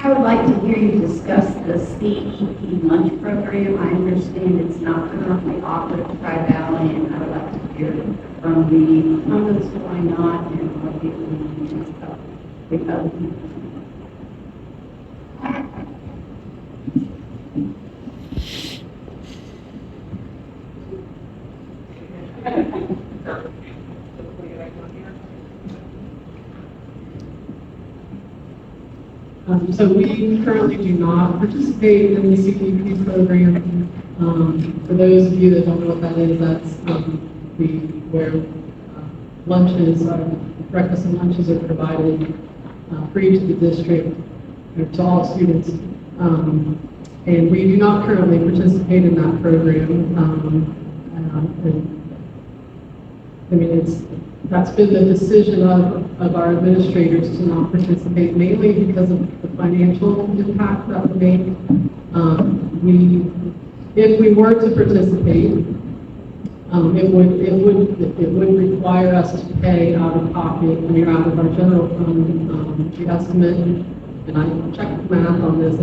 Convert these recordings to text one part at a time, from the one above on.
I would like to hear you discuss the CEP lunch program. I understand it's not currently offered at Tri-Valley, and I would like to hear from the incumbents why not, and what people need to discuss with other people. So we currently do not participate in the CEP program. For those of you that don't know what that is, that's where lunches, breakfast and lunches are provided free to the district, to all students. And we do not currently participate in that program. I mean, that's been the decision of our administrators to not participate, mainly because of the financial impact that would make. If we were to participate, it would require us to pay out of pocket, out of our general fund. The estimate, and I checked the math on this,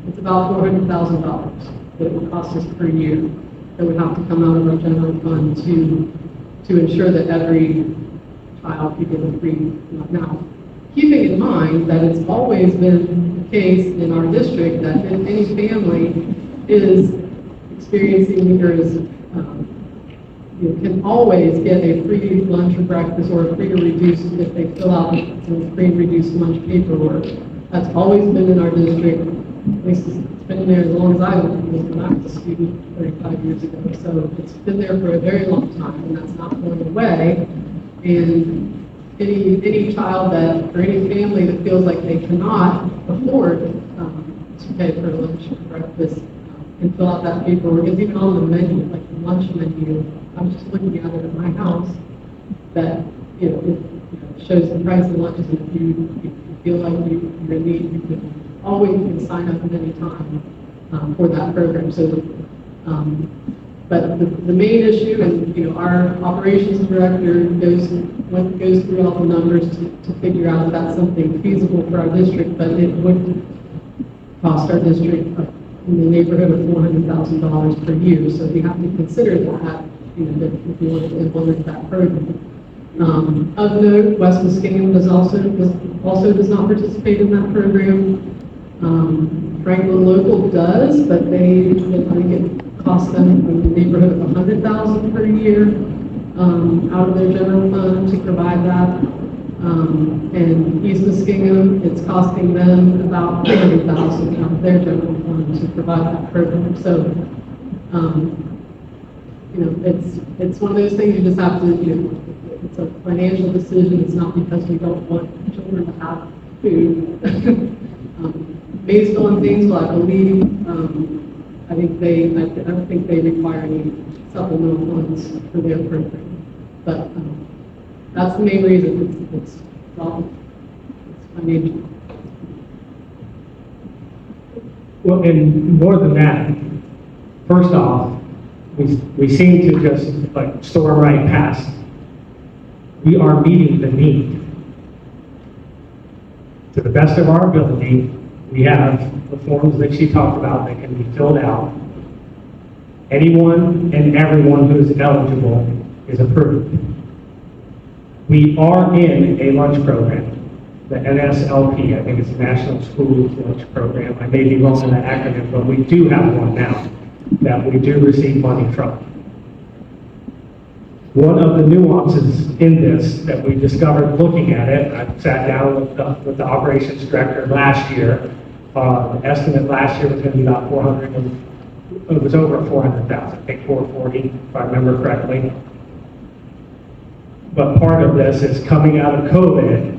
it's about $400,000 that it would cost us per year. That would have to come out of our general fund to ensure that every child could get a free lunch. Now, keeping in mind that it's always been the case in our district that if any family is experiencing or is can always get a free lunch or breakfast or a free or reduced if they fill out some free and reduced lunch paperwork. That's always been in our district. At least it's been there as long as I was a student 35 years ago. So it's been there for a very long time, and that's not going away. And any child or any family that feels like they cannot afford to pay for lunch or breakfast and fill out that paperwork. It's even on the menu, like the lunch menu. I'm just looking at it at my house. That it shows the price of lunches, and if you feel like you're in need, you can always sign up at any time for that program. So, but the main issue, and our operations director goes through all the numbers to figure out if that's something feasible for our district, but it would cost our district in the neighborhood of $400,000 per year. So we have to consider that, if we want to implement that program. Of note, West Muskingum also does not participate in that program. Franklin Local does, but I think it costs them in the neighborhood of $100,000 per year out of their general fund to provide that. And East Muskingum, it's costing them about $300,000 out of their general fund to provide that program. So, it's one of those things you just have to, it's a financial decision. It's not because we don't want children to have food. Based on things, well, I believe, I don't think they require any supplemental funds for their program. But that's the main reason. It's financial. Well, and more than that, first off, we seem to just storm right past. We are meeting the need. To the best of our ability, we have the forms that she talked about that can be filled out. Anyone and everyone who is eligible is approved. We are in a lunch program, the NSLP, I think it's the National School Lunch Program. I may be wrong in that acronym, but we do have one now that we do receive money from. One of the nuances in this that we discovered looking at it, I sat down with the operations director last year. The estimate last year was going to be about it was over 400,000, I think 440, if I remember correctly. But part of this is coming out of COVID,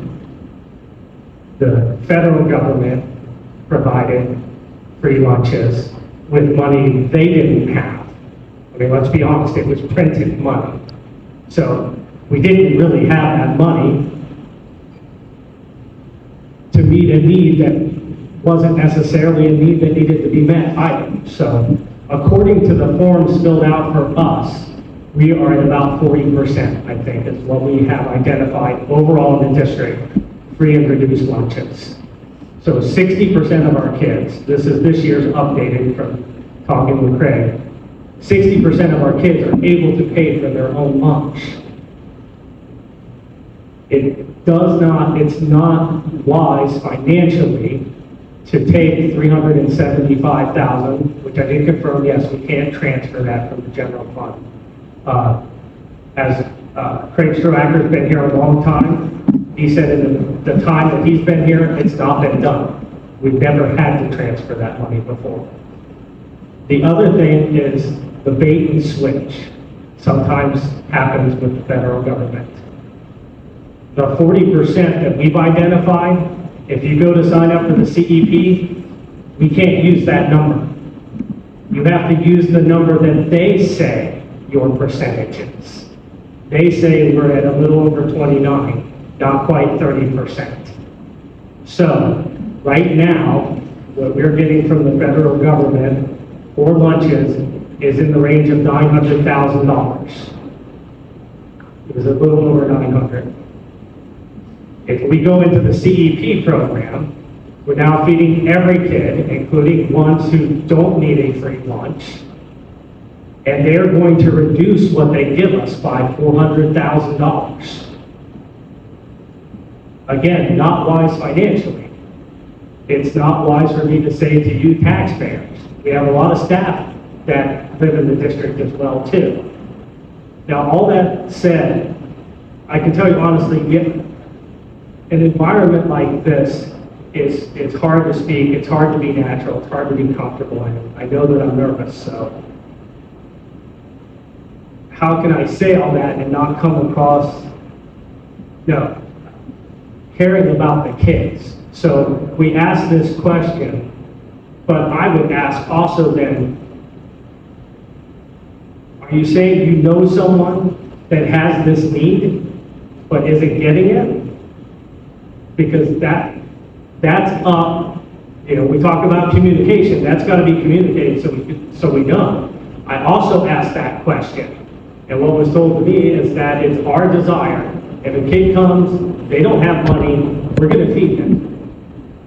the federal government provided free lunches with money they didn't have. I mean, let's be honest, it was printed money. So we didn't really have that money to meet a need that wasn't necessarily a need that needed to be met either. So according to the forms filled out for us, we are at about 40%, I think, is what we have identified overall in the district, free and reduced lunches. So 60% of our kids, this is this year's updated from talking with Craig, 60% of our kids are able to pay for their own lunch. It's not wise financially to take $375,000, which I did confirm, yes, we can't transfer that from the general fund. As Craig Stroacker's been here a long time, he said in the time that he's been here, it's not been done. We've never had to transfer that money before. The other thing is the bait and switch sometimes happens with the federal government. The 40% that we've identified, if you go to sign up for the CEP, we can't use that number. You have to use the number that they say your percentage is. They say we're at a little over 29, not quite 30%. So, right now, what we're getting from the federal government for lunches is in the range of $900,000. It was a little over 900. If we go into the CEP program, we're now feeding every kid, including ones who don't need a free lunch, and they're going to reduce what they give us by $400,000. Again, not wise financially. It's not wise for me to say to you taxpayers. We have a lot of staff that live in the district as well too. Now, all that said, I can tell you honestly, an environment like this it's hard to speak, it's hard to be natural, it's hard to be comfortable, and I know that I'm nervous, so how can I say all that and not come across, caring about the kids? So we asked this question, but I would ask also then, are you saying you know someone that has this need, but isn't getting it? Because that's up, we talk about communication, that's got to be communicated so we know. I also asked that question, and what was told to me is that it's our desire, if a kid comes, they don't have money, we're going to feed them.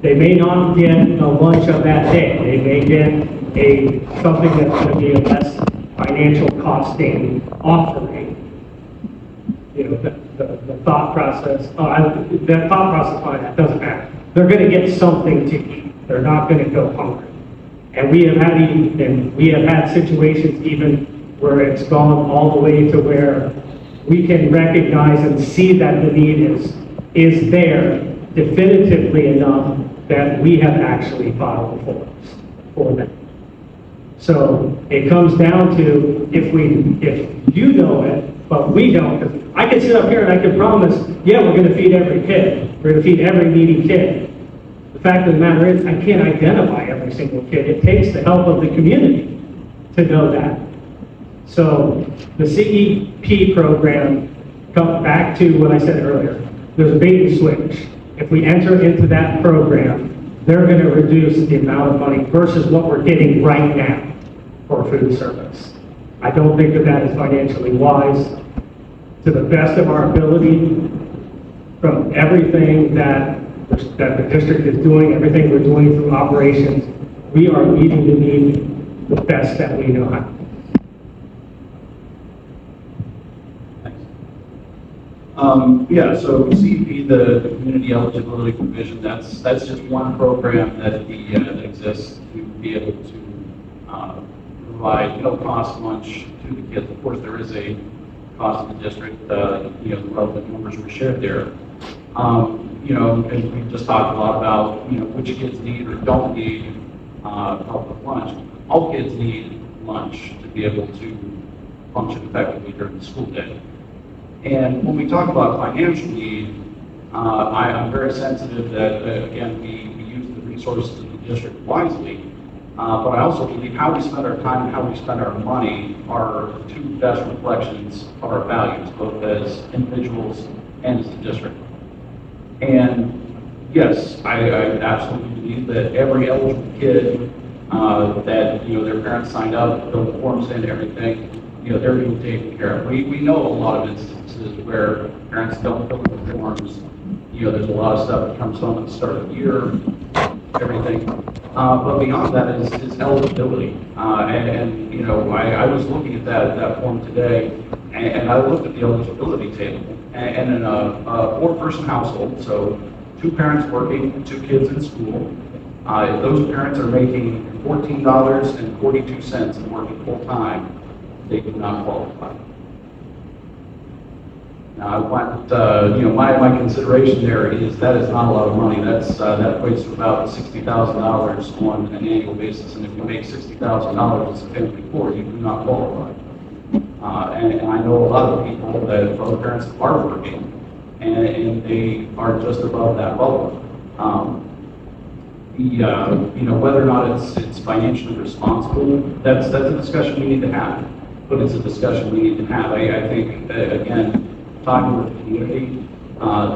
They may not get a lunch of that day, they may get something that's going to be a less financial costing offering. The thought process, that thought process, fine, that doesn't matter. They're going to get something to eat. They're not going to go hungry. And we have had situations even where it's gone all the way to where we can recognize and see that the need is there definitively enough that we have actually filed the forms for them. So it comes down to if you know it, but we don't. Because I can sit up here and I can promise, yeah, we're going to feed every kid. We're going to feed every needy kid. The fact of the matter is, I can't identify every single kid. It takes the help of the community to know that. So the CEP program, comes back to what I said earlier. There's a bait and switch. If we enter into that program, they're going to reduce the amount of money versus what we're getting right now for food service. I don't think that is financially wise. To the best of our ability, from everything that the district is doing, everything we're doing through operations, we are meeting the need the best that we know how. So CEP, the community eligibility provision, that's just one program that exists to be able to provide no-cost lunch to the kids. Of course, there is a cost to the district. The relevant numbers were shared there. And we just talked a lot about which kids need or don't need help with lunch. All kids need lunch to be able to function effectively during the school day. And when we talk about financial need, I'm very sensitive that, again, we use the resources of the district wisely, but I also believe how we spend our time and how we spend our money are the two best reflections of our values, both as individuals and as the district. And yes, I absolutely believe that every eligible kid that their parents signed up, filled the forms in, everything, they're being taken care of. We know a lot of instances where parents don't fill in the forms. There's a lot of stuff that comes home at the start of the year. everything. But beyond that is eligibility. And, you know, I was looking at that form today, and I looked at the eligibility table. And in a four-person household, so 2 parents working, 2 kids in school, if those parents are making $14.42 and working full-time, they do not qualify. Now, I want, you know, my consideration there is that is not a lot of money. That equates to about $60,000 on an annual basis. And if you make $60,000 as a family of 4, you do not qualify. And I know a lot of people that both parents are working, and they are just above that bubble. You know, whether or not it's financially responsible, that's a discussion we need to have. But it's a discussion we need to have. I think, again, talking with the community,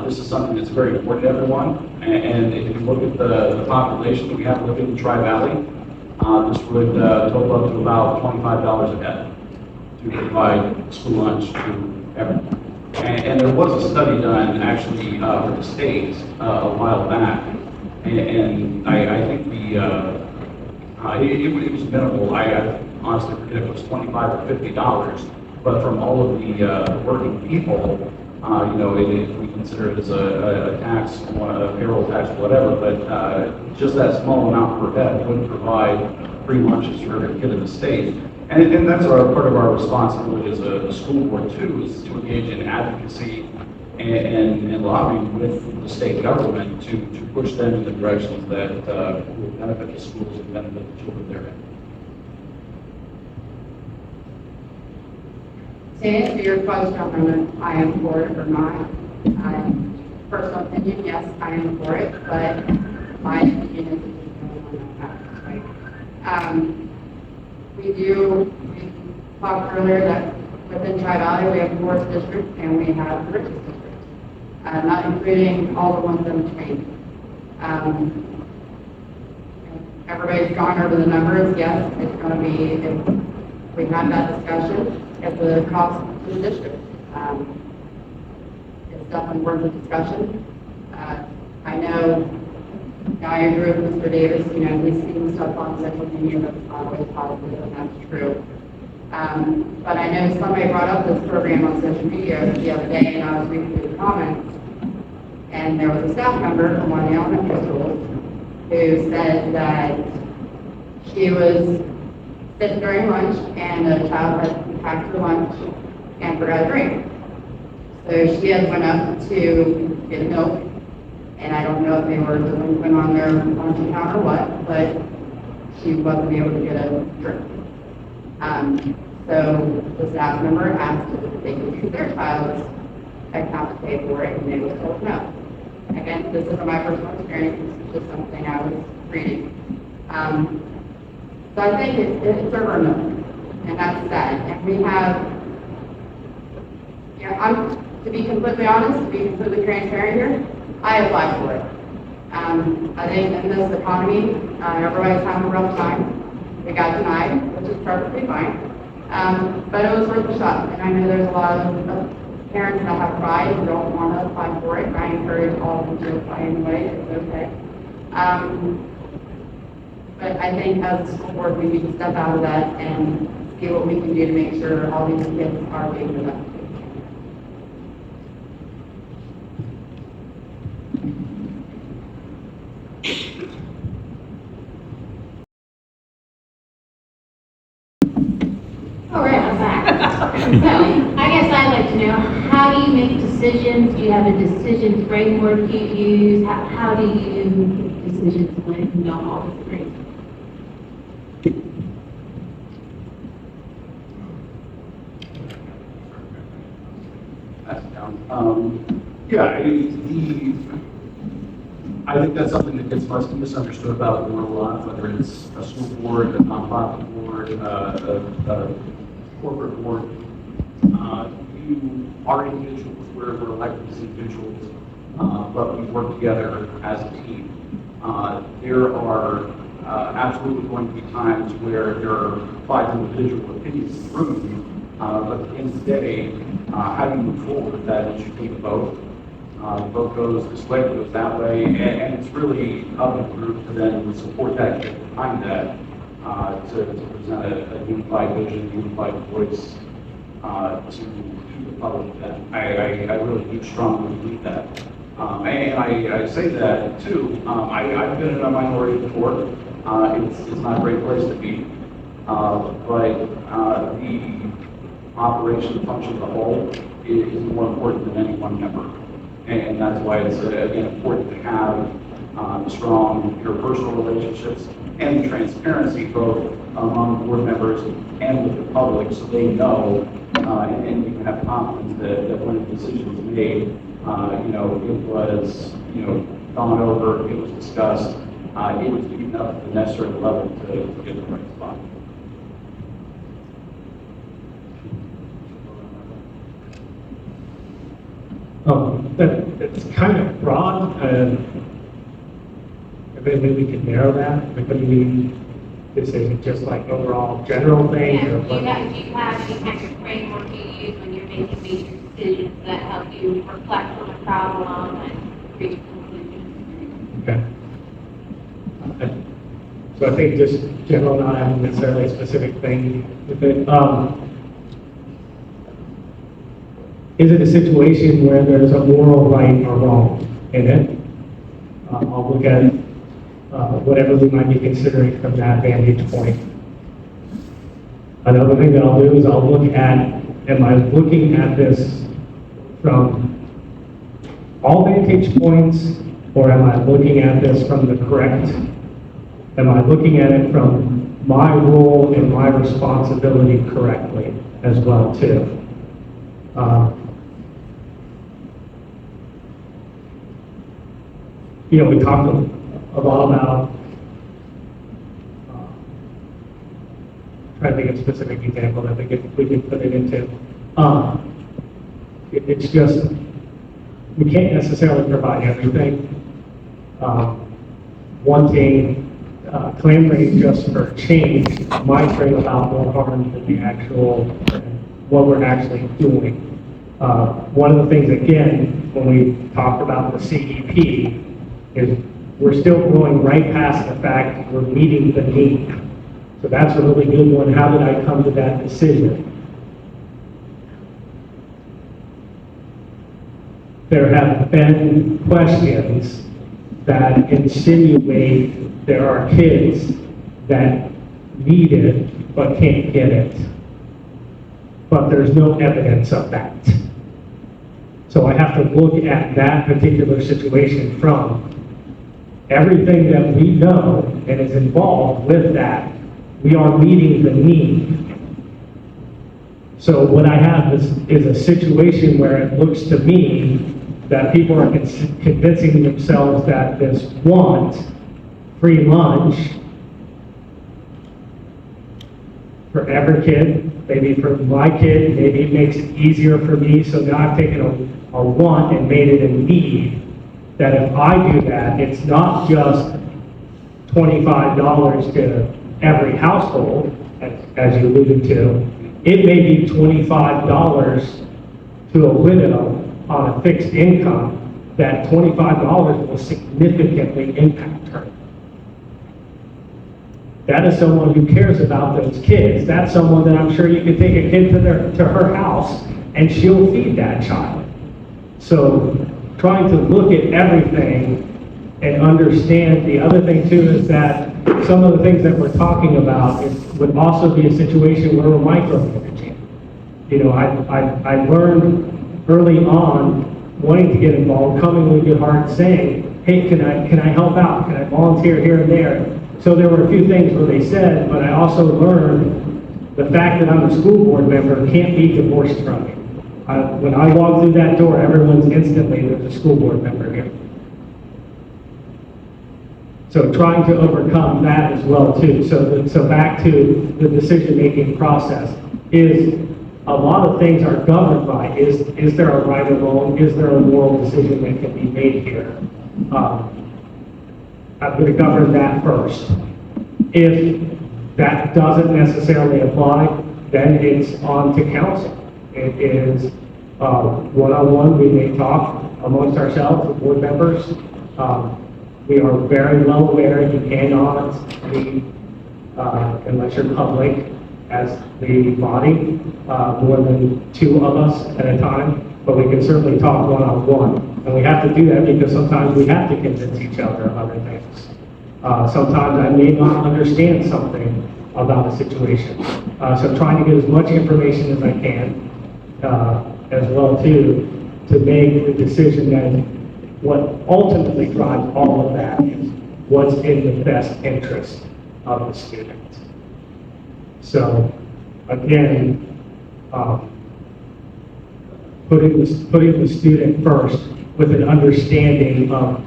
this is something that's very important to everyone. And if you look at the population that we have living in Tri-Valley, this would total up to about $25 a head to provide school lunch to everyone. And there was a study done actually with the state a while back, and I think it was minimal. I honestly forget if it was $25 or $50, but from all of the working people, you know, if we consider it as a tax, a payroll tax, whatever, but just that small amount per head would provide free lunches for every kid in the state. And that's part of our responsibility as a school board too, is to engage in advocacy and lobbying with the state government to push them in the directions that will benefit the schools and benefit the children therein. To answer your question on I am for it or not, personal opinion, yes, I am for it, but my opinion is we talked earlier that within Tri-Valley we have 4 districts and we have the richest districts, not including all the ones in between. Everybody's gone over the numbers. Yes, it's going to be, if we had that discussion, at the cost to the district. It's definitely worth a discussion. I know, I agree with Mr. Davis, you know, we've seen stuff on social media that's not always positive, and that's true. But I know somebody brought up this program on social media the other day, and I was reading through the comments, and there was a staff member from one of the elementary schools who said that she was sitting during lunch, and a child had packed her lunch and forgot a drink. So she had went up to get milk, and I don't know if they were delinquent on their lunch account or what, but she wasn't able to get a drink. So the staff member asked if they could use their child's account to pay for it, and they were told no. Again, this isn't my personal experience, it's just something I was reading. So I think it's a remote, and that's sad. And we have, to be completely honest, to be completely transparent here, I applied for it. I think in this economy, everybody's having a rough time. We got denied, which is perfectly fine. But it was worth a shot, and I know there's a lot of parents that have pride and don't want to apply for it, and I encourage all of them to apply anyway, it's okay. But I think as a school board, we need to step out of that and see what we can do to make sure all these kids are being productive. All right, I'm back. So, I guess I'd like to know, how do you make decisions? Do you have a decision framework you use? How do you make decisions when you know all the things? I think that's something that gets misunderstood about the world a lot, whether it's a school board, a nonprofit board, a corporate board. You are individuals, we're elected as individuals, but we work together as a team. There are absolutely going to be times where there are 5 individual opinions in the room, but at the end of the day, how do you move forward? That is, you take a vote. the vote goes this way, it goes that way, and it's really up to the group to then support that kid behind that, to present a unified vision, unified voice to the public. That I really do strongly believe that. And I say that too. I've been in a minority before. It's not a great place to be, but the operation, the function of the whole is more important than any one member. And that's why it's, again, important to have strong interpersonal relationships and transparency both among board members and with the public, so they know and you can have confidence that when a decision is made, it was, gone over, it was discussed, it was beaten up at the necessary level to get the right spot. That's kind of broad, maybe we can narrow that. What do you mean? Is it just like overall general things? Yeah, Or do you have any kind of framework you use when you're making major decisions that help you reflect on a problem and reach conclusions? Okay. So I think just general, not having necessarily a specific thing with it. Is it a situation where there's a moral right or wrong in it? I'll look at whatever we might be considering from that vantage point. Another thing that I'll do is I'll look at, am I looking at this from all vantage points, or am I looking at this from the correct? Am I looking at it from my role and my responsibility correctly as well too? We talked a lot about, trying to think of a specific example that we can put it into. It's just, we can't necessarily provide everything. Wanting claim rate just for change might bring about more harm than the actual, what we're actually doing. One of the things, again, when we talked about the CEP, is we're still going right past the fact we're meeting the need. So that's a really good one. How did I come to that decision? There have been questions that insinuate there are kids that need it but can't get it. But there's no evidence of that. So I have to look at that particular situation from everything that we know and is involved with that. We are meeting the need. So what I have is a situation where it looks to me that people are convincing themselves that this want free lunch for every kid, maybe for my kid, maybe it makes it easier for me, so now I've taken a want and made it a need, that if I do that, it's not just $25 to every household, as you alluded to, it may be $25 to a widow on a fixed income, that $25 will significantly impact her. That is someone who cares about those kids. That's someone that I'm sure you could take a kid to her house and she'll feed that child. So trying to look at everything and understand. The other thing too is that some of the things that we're talking about would also be a situation where we're micromanaging. I learned early on, wanting to get involved, coming with your heart, saying, hey, can I help out? Can I volunteer here and there? So there were a few things where they said, but I also learned the fact that I'm a school board member can't be divorced from me. When I walk through that door, everyone's instantly, there's a school board member here. So trying to overcome that as well too. So back to the decision-making process is a lot of things are governed by, is there a right or wrong? Is there a moral decision that can be made here? I'm going to govern that first. If that doesn't necessarily apply, then it's on to council. It is one-on-one, we may talk, amongst ourselves, the board members. We are very well aware you cannot meet, unless you're public, as the body, more than 2 of us at a time, but we can certainly talk one-on-one. And we have to do that because sometimes we have to convince each other of other things. Sometimes I may not understand something about a situation. So trying to get as much information as I can, as well too, to make the decision that what ultimately drives all of that is what's in the best interest of the student. So again, putting the student first with an understanding of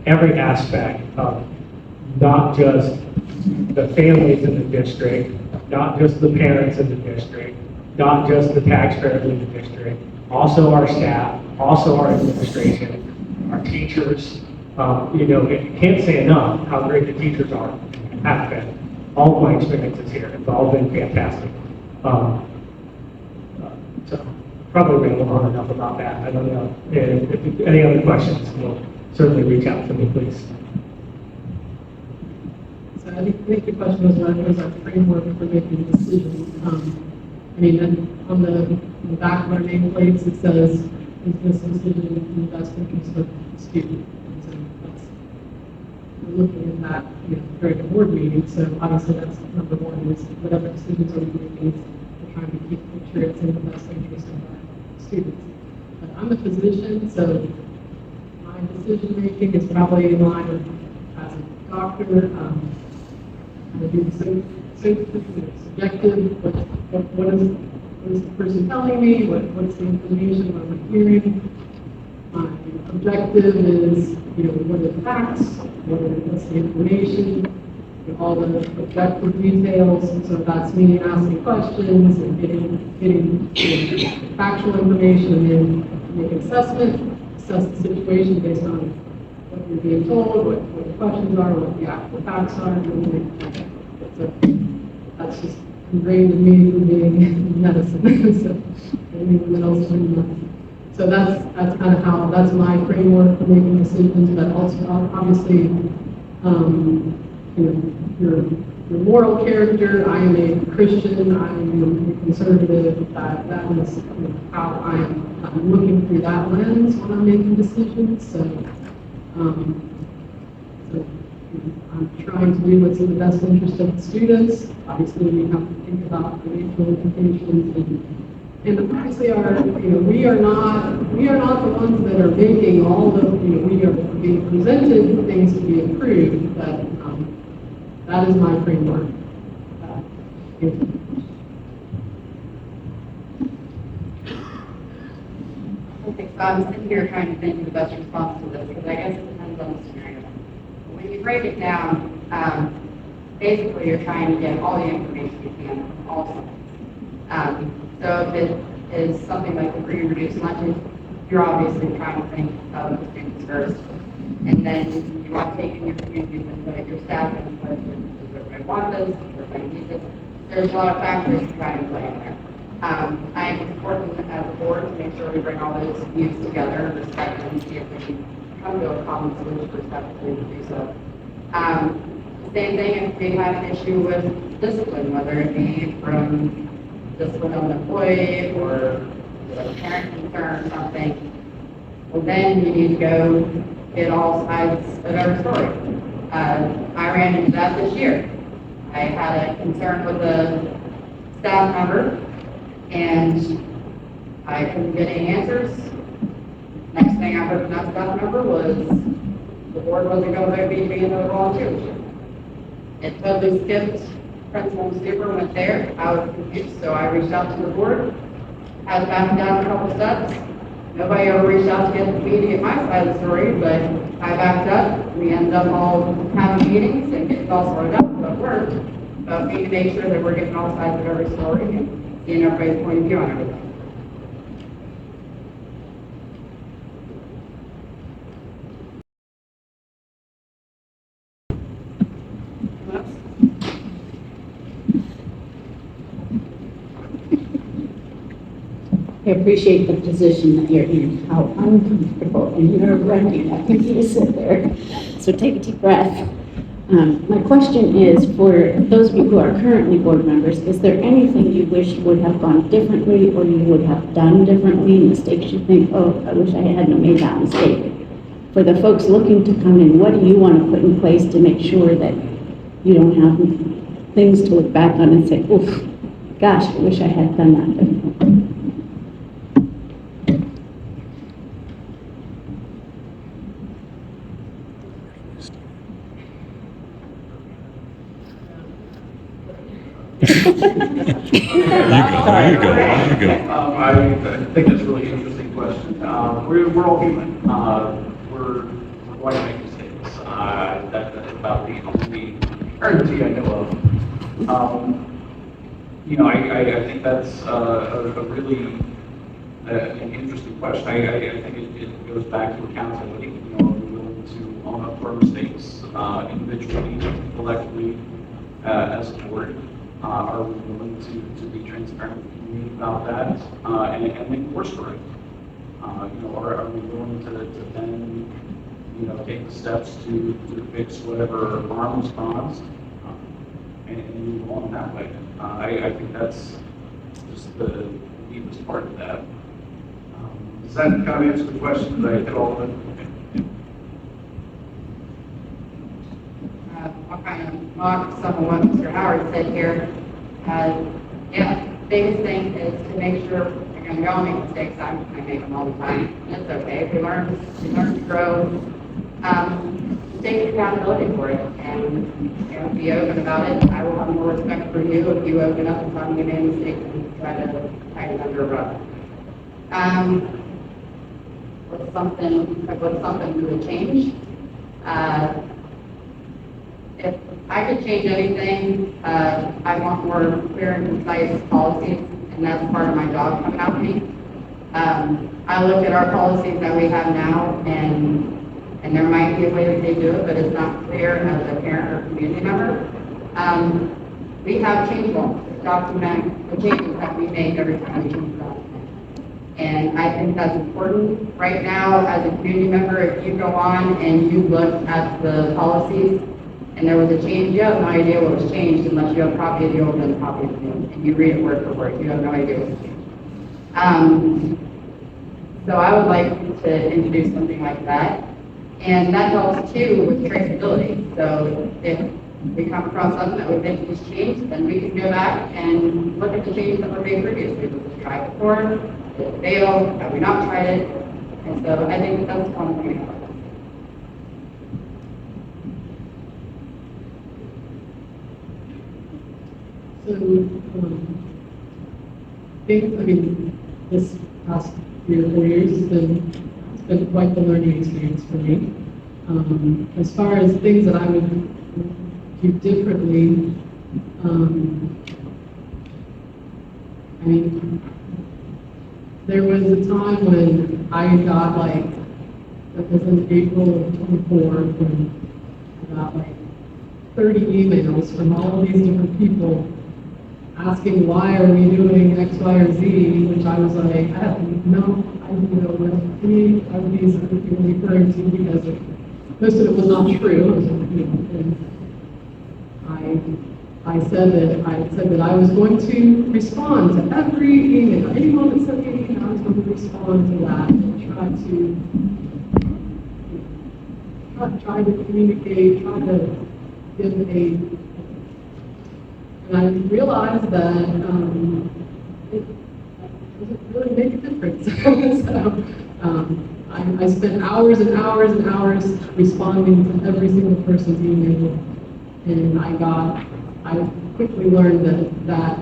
every aspect of not just the families in the district, not just the parents in the district, not just the taxpayers in the district, also our staff, also our administration, our teachers. Can't say enough how great the teachers are, have been. All of my experiences here, it's all been fantastic. So probably rambled on enough about that. I don't know. If any other questions, we'll certainly reach out to me, please. So I think the question was what was our framework for making decisions? On the back of our nameplates, it says, is this decision in the best interest of the student? And so we're looking at that during the board meeting, so obviously that's number one, is whatever decisions are making, we're trying to make sure it's in the best interest of our students. But I'm a physician, so my decision making is probably in line with, as a doctor, I do subjective, what is the person telling me, what's the information, what am I hearing? My objective is, what are the facts, what's the information, all the objective details, and so that's me asking questions and getting factual information, and then make an assessment, assess the situation based on what you're being told, what the questions are, what the actual facts are, and then so that's just ingrained in me from being in medicine. So that's kind of how, that's my framework for making decisions, but also obviously, your moral character. I am a Christian, I am a conservative, that is how I'm looking through that lens when I'm making decisions. So I'm trying to do what's in the best interest of the students. Obviously, we have to think about financial implications, and obviously, we are not the ones that are making all the, we are being presented things to be improved, but that is my framework. Okay, so I'm sitting here trying to think of the best response to this, because I guess it depends on the scenario. When you break it down, basically you're trying to get all the information you can from all sides. So if it is something like the free and reduced lunches, you're obviously trying to think of the students first. And then you want to take in your community input, your staff input, does everybody want this, does everybody need this? There's a lot of factors to try and play in there. I think it's important as a board to make sure we bring all those views together and respect them and see if we can come to a common solution respectfully to do so. Same thing if we have an issue with discipline, whether it be from discipline of an employee or a parent concern or something, well then you need to go get all sides of every story. I ran into that this year. I had a concern with a staff member and I couldn't get any answers. Next thing I heard from that staff member was the board wasn't going to be being a volunteer this year. It totally skipped principal and super went there. I was confused, so I reached out to the board, had to back down a couple steps. Nobody ever reached out to get me to get my side of the story, but I backed up. We ended up all having meetings and getting all sorted out, so it worked. But we need to make sure that we're getting all sides of every story and seeing everybody's point of view on everything. I appreciate the position that you're in, how uncomfortable and nerve-wracking that can be to sit there. So take a deep breath. My question is, for those of you who are currently board members, is there anything you wish would have gone differently or you would have done differently, mistakes you think, oh, I wish I hadn't made that mistake? For the folks looking to come in, what do you want to put in place to make sure that you don't have things to look back on and say, oof, gosh, I wish I had done that differently? There you go. I think that's a really interesting question. We're all human. We're going to make mistakes. That's about the only guarantee I know of. I think that's a really an interesting question. I think it goes back to accountability. Are we willing to own up for our mistakes individually, collectively, as a board? Are we willing to be transparent with the community about that and make course correct? Are we willing to then take the steps to fix whatever harm was caused and move on that way? I think that's just the deepest part of that. Does that kind of answer the question? Did I hit all of it? I'll kind of mock some of what Mr. Howard said here. Biggest thing is to make sure, again, we all make mistakes. I make them all the time. It's okay. We learn to grow. Take accountability for it and be open about it. I will have more respect for you if you open up and tell me you made mistakes and try to hide it under a rug. What's something you would change? If I could change anything, I want more clear and concise policies, and that's part of my job coming out to me. I look at our policies that we have now, and there might be a way that they do it, but it's not clear as a parent or community member. We have change forms that document the changes that we make every time we change the document. And I think that's important. Right now, as a community member, if you go on and you look at the policies, and there was a change, you have no idea what was changed unless you have a copy of the old and a copy of the new, and you read it word for word. You have no idea what was changed. So I would like to introduce something like that. And that helps too with traceability. So if we come across something that we think is changed, then we can go back and look at the changes that were made previously. Was it tried before? Did it fail? Have we not tried it? And so I think that's one thing. So, this past 3 or 4 years it's been quite the learning experience for me. As far as things that I would do differently, there was a time when I got it was in April of 24, when I got 30 emails from all of these different people asking why are we doing X, Y, or Z, which I was like, I have no idea what any of these are people referring to, because most of it was not true. And I said that I was going to respond to every email. Anyone that sent me an email, I was going to respond to that and try to communicate, try to give and I realized that it doesn't really make a difference. So I spent hours and hours and hours responding to every single person's email, and I quickly learned that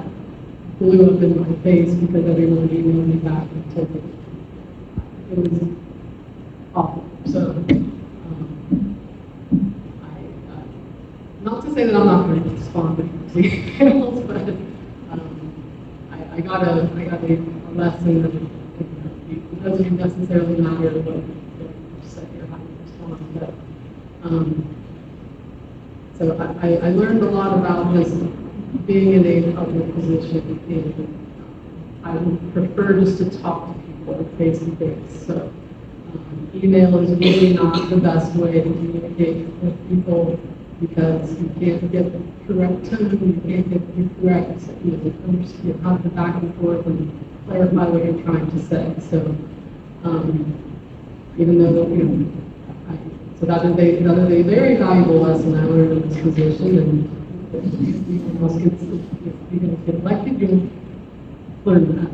blew up in my face because everyone emailed me back and told me it was awful. So not to say that I'm not going to respond to emails, but I got a lesson that it doesn't necessarily matter what you say or how you respond. But so I learned a lot about just being in a public position and I would prefer just to talk to people face to face. So email is really not the best way to communicate with people because you can't get the correct tone, you can't get the correct, you have to back and forth and clarify what you're trying to say. So even though, so that is a very valuable lesson I learned in this position, and you almost get, if you're going to get elected, you'll learn that.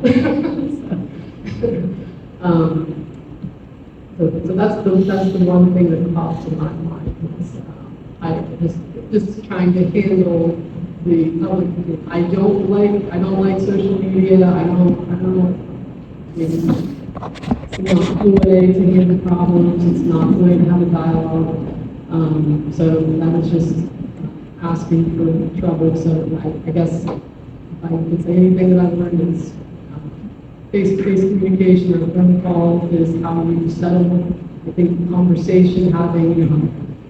So that's the one thing that pops in my mind. Is, I just trying to handle the public. I don't like social media. I don't. It's not the way to handle problems. It's not the way to have a dialogue. So that was just asking for trouble. So I guess if I could say anything that I've learned is face-to-face communication or phone call is how you settle. I think conversation, having,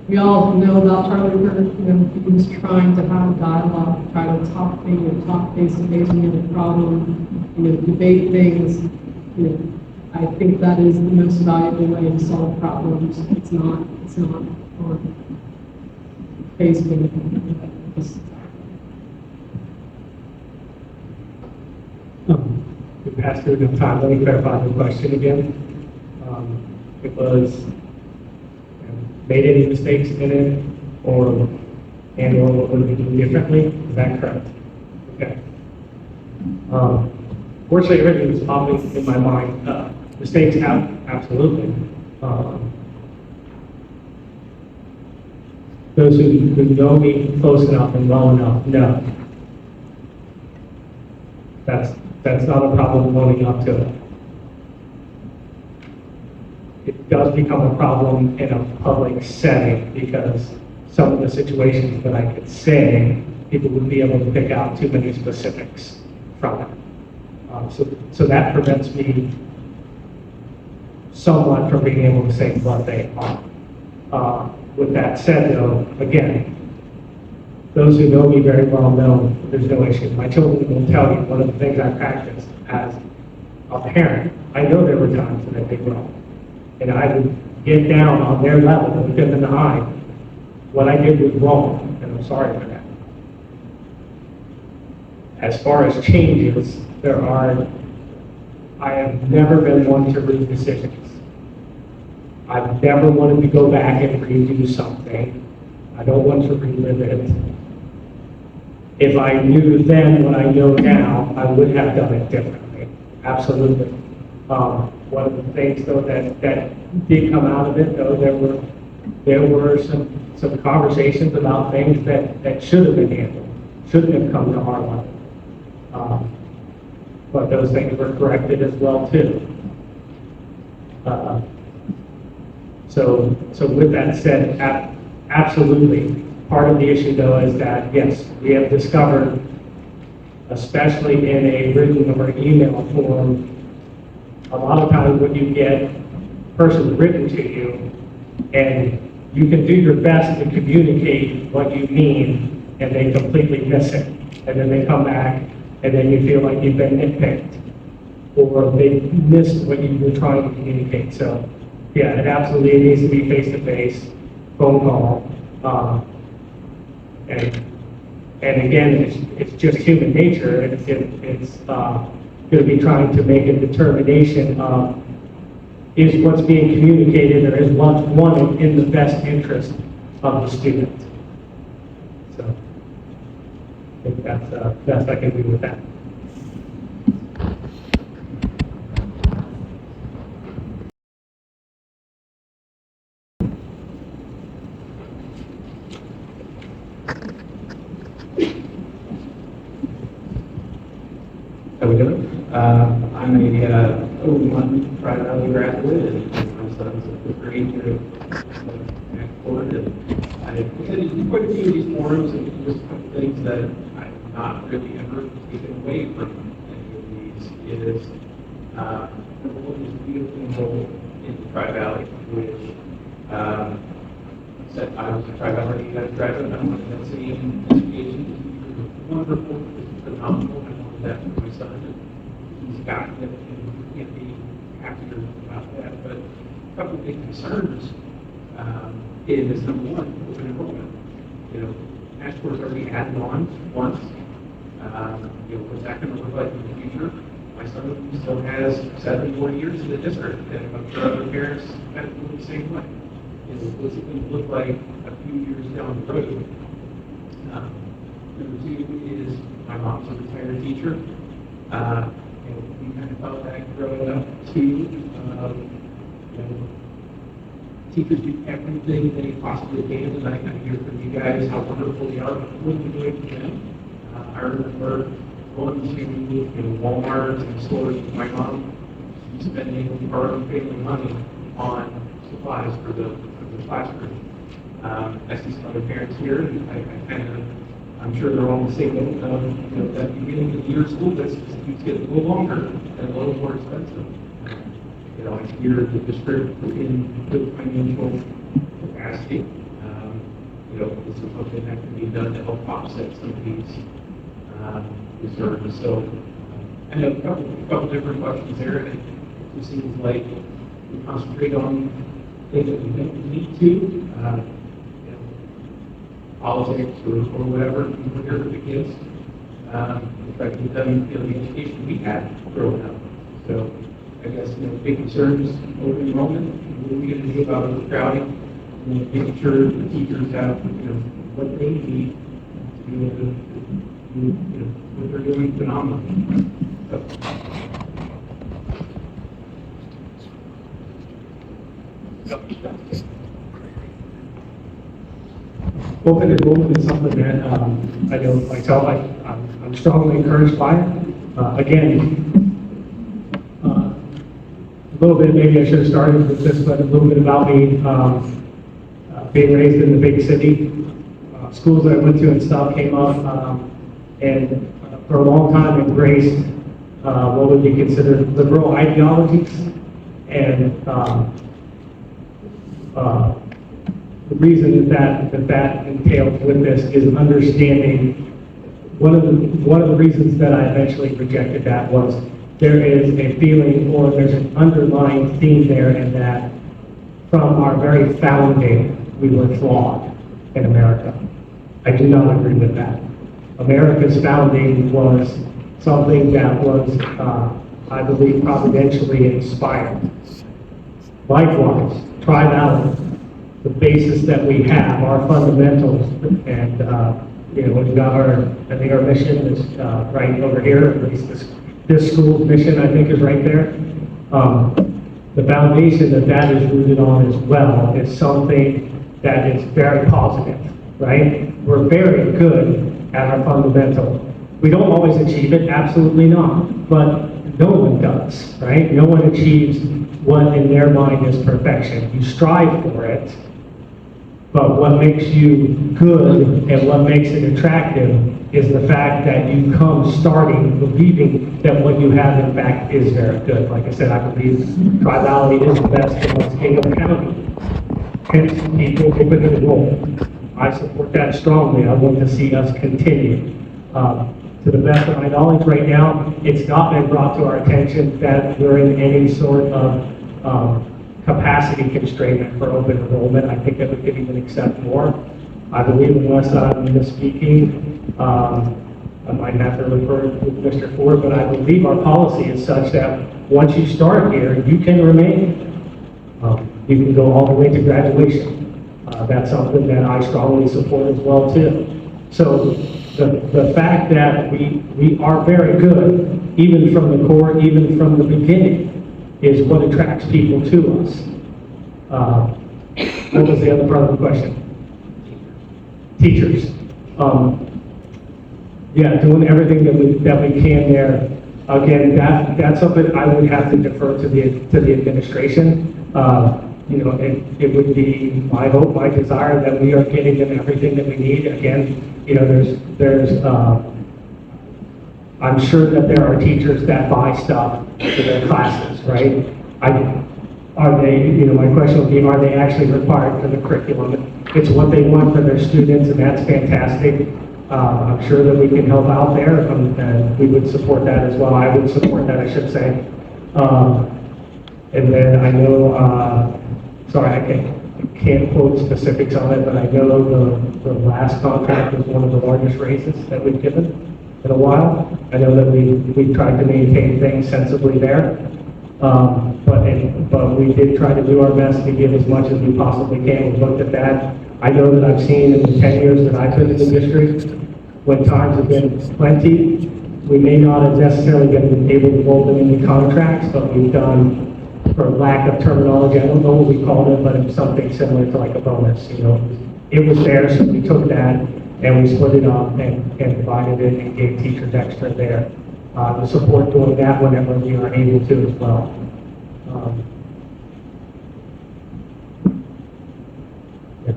we all know about Charlie Kirk, he was trying to have dialogue, try to talk face-to-face when you have a problem, debate things. I think that is the most valuable way to solve problems. It's not on Facebook. Just, We passed through enough time. Let me clarify the question again. It was, made any mistakes in it, or what would we do differently? Is that correct? Okay. Fortunately, everything was popping in my mind. Mistakes, absolutely. Those who know me close enough and well enough know that's not a problem owning up to it. It does become a problem in a public setting because some of the situations that I could say, people would be able to pick out too many specifics from it. So that prevents me somewhat from being able to say what they are. With that said, though, again, those who know me very well know there's no issue. My children will tell you one of the things I practiced as a parent. I know there were times that I did wrong. And I would get down on their level and look them in the eye. What I did was wrong, and I'm sorry for that. As far as changes, I have never been one to read decisions. I've never wanted to go back and redo something. I don't want to relive it. If I knew then what I know now, I would have done it differently. Absolutely. One of the things, though, that did come out of it, though, there were some conversations about things that should have been handled, shouldn't have come to our level. But those things were corrected as well, too. So with that said, absolutely. Part of the issue, though, is that, yes, we have discovered, especially in a written or email form, a lot of times when you get personally written to you, and you can do your best to communicate what you mean, and they completely miss it. And then they come back, and then you feel like you've been nitpicked, or they missed what you were trying to communicate. So, yeah, it absolutely needs to be face-to-face, phone call. And again, it's just human nature. It's going to be trying to make a determination of is what's being communicated or is what's wanted in the best interest of the student. So I think that's the best I can do with that. How we doing? I'm a 01 private valley graduate, and my son's a fifth grade here at Nashport. And I've attended quite a few of these forums, and just a couple things that I've not really ever taken away from any of these is one is beautiful in the Tri-Valley, which said I was a Tri-Valley graduate. I'm in that same education. It's wonderful, it's phenomenal. I know that for my son. he's got it, and can't be happier about that. But a couple of big concerns is number one, open enrollment. You know, Nashport's already added on once. You know, what's that going to look like in the future? My son still has 7 more years in the district, and I'm sure other parents kind of feel the same way. You know, what's it going to look like a few years down the road? Number two is my mom's a retired teacher. And we kind of felt that growing up too. You know, teachers do everything they possibly can, and I hear from you guys how wonderful they are, but what are you doing for them? I remember going to Walmart and stores with my mom, spending our own family money on supplies for the classroom. I see some other parents here, and I'm sure they're all the same. That beginning of the year school visits keeps getting a little longer and a little more expensive. I hear the district in good financial capacity. This is something that can be done to help offset some of these concerns. So I have a couple different questions there. And it seems like we concentrate on things that we don't need to, politics or whatever, we're here for the kids. Try to give them the education we had growing up. So I guess big concerns, open enrollment, what are we going to do about overcrowding, making sure the teachers have what they need to be able to do what they're doing phenomenally. Open enrollment is something that I know myself, I'm strongly encouraged by it. Again, a little bit, maybe I should have started with this, but a little bit about me. Being raised in the big city, schools that I went to and stuff came up, and for a long time embraced what would be considered liberal ideologies. And the reason that entails with this is understanding one of the reasons that I eventually rejected that was there is a feeling, or there's an underlying theme there, in that from our very founding we were flawed in America. I do not agree with that. America's founding was something that was, I believe, providentially inspired. Likewise, tribality, the basis that we have, our fundamentals, and we've got I think our mission is right over here, at least this school's mission, I think, is right there. The foundation that is rooted on as well is something that is very positive, right? We're very good at our fundamental. We don't always achieve it, absolutely not, but no one does, right? No one achieves what in their mind is perfection. You strive for it, but what makes you good and what makes it attractive is the fact that you come starting believing that what you have in fact is very good. Like I said, I believe tribality is the best amongst Kingdom County. Hence, people open enrollment. I support that strongly. I want to see us continue. To the best of my knowledge right now, it's not been brought to our attention that we're in any sort of capacity constraint for open enrollment. I think that we could even accept more. I believe, unless I'm misspeaking, I might have to refer to Mr. Ford, but I believe our policy is such that once you start here, you can remain. You can go all the way to graduation. That's something that I strongly support as well too. So the fact that we are very good, even from the core, even from the beginning, is what attracts people to us. What was the other part of the question? Teachers. Doing everything that we can there. Again, that's something I would have to defer to the administration. It would be my hope, my desire that we are getting them everything that we need. Again, there's I'm sure that there are teachers that buy stuff for their classes, right? My question would be, are they actually required for the curriculum? It's what they want for their students, and that's fantastic. I'm sure that we can help out there, and we would support that as well. I would support that, I should say. And then I know, sorry, I can't quote specifics on it, but I know the last contract was one of the largest raises that we've given in a while. I know that we tried to maintain things sensibly there. But we did try to do our best to give as much as we possibly can. We looked at that. I know that I've seen in the 10 years that I've been in the district, when times have been plenty, we may not have necessarily been able to roll them into contracts, but we've done, for lack of terminology, I don't know what we called it, but it's something similar to like a bonus, you know. It was there, so we took that and we split it up and divided it and gave teachers extra there to support doing that whenever we are able to as well. I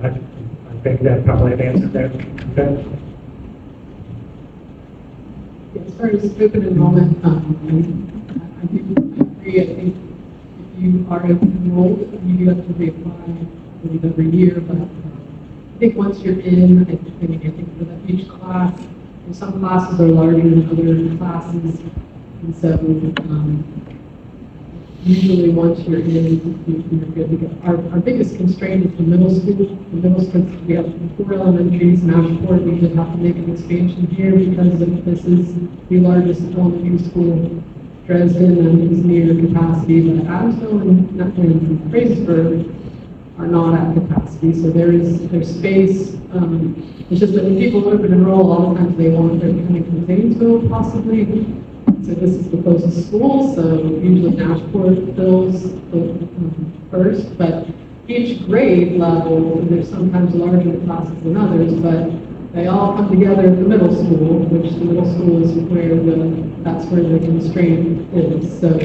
think that probably an answer there. Okay. As far as open enrollment, I do agree. I think if you are open enrolled, you do have to reapply every year. But I think once you're in, I think for that each class, some classes are larger than other classes, and so usually once you're in, you're good to go. Our biggest constraint is the middle school. The middle school, we have 4 elementaries, Nashport. We did have to make an expansion here because this is the largest elementary school. Dresden is near capacity, but Adamsville and Fraserburg are not at capacity, so there's space. It's just that when people open enroll, a lot of times they want their coming from Zanesville possibly. So this is the closest school, so usually Nashport fills first, but each grade level, there's sometimes larger classes than others, but they all come together at the middle school, which the middle school is where that's where the constraint is. So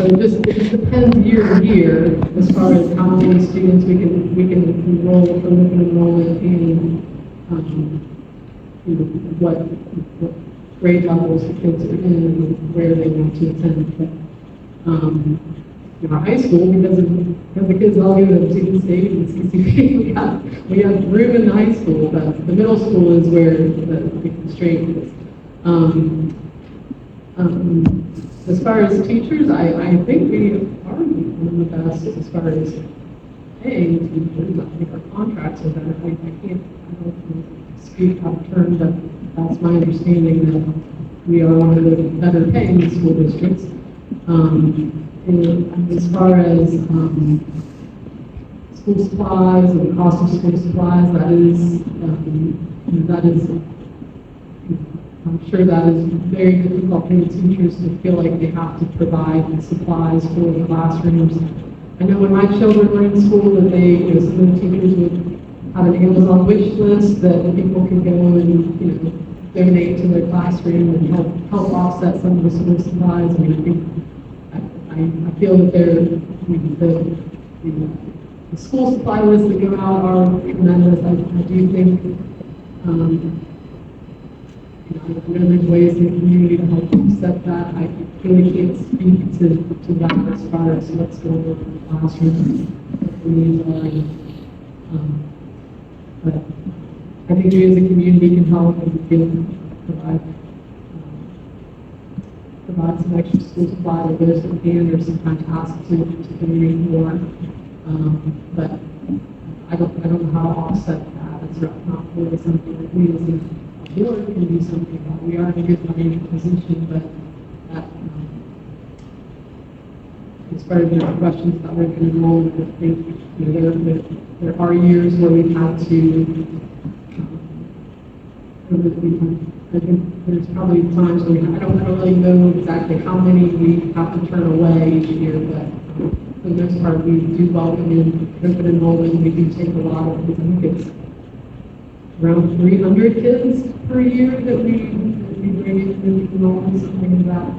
it just depends year to year as far as how many students we can enroll from open enrollment and what grade levels the kids are in and where they want to attend. But, in our high school, because the kids all go to Student State and CCP, we have room in the high school, but the middle school is where the constraint is. As far as teachers, I think we are one of the best as far as paying teachers. I think our contracts are better. I don't speak out of turn, but that's my understanding that we are one of the better paying school districts. And as far as school supplies and the cost of school supplies, I'm sure that is very difficult for the teachers to feel like they have to provide the supplies for the classrooms. I know when my children were in school that some of the teachers would have an Amazon wish list that people could go and, donate to their classroom and help offset some of the school supplies. I mean, I feel that the school supply lists that go out are tremendous. I do think, I know there's ways in the community to help offset that. I really can't speak to that as far as what's going on in the classroom, what the needs are. But I think we as a community can help and provide some extra school supply to those that can, or sometimes ask to donate more. But I don't know how to offset that. It's not really something that we as a board can do something about. We are in a good financial position, but that, as far as your questions about open enrollment, I think there are years where we've had to. I think there's probably times when I don't really know exactly how many we have to turn away each year, but for the most part, we do welcome in open enrollment. We do take a lot of, I think it's around 300 kids per year that we bring in open enrollment, something like that.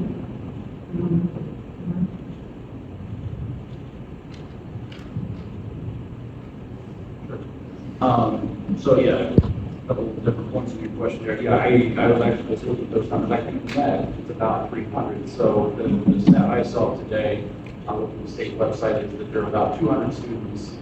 So yeah, a couple of different points in your question there. Yeah, I was actually just looking at those numbers. I think that it's about 300. So the stat I saw today on the state website is that there are about 200 students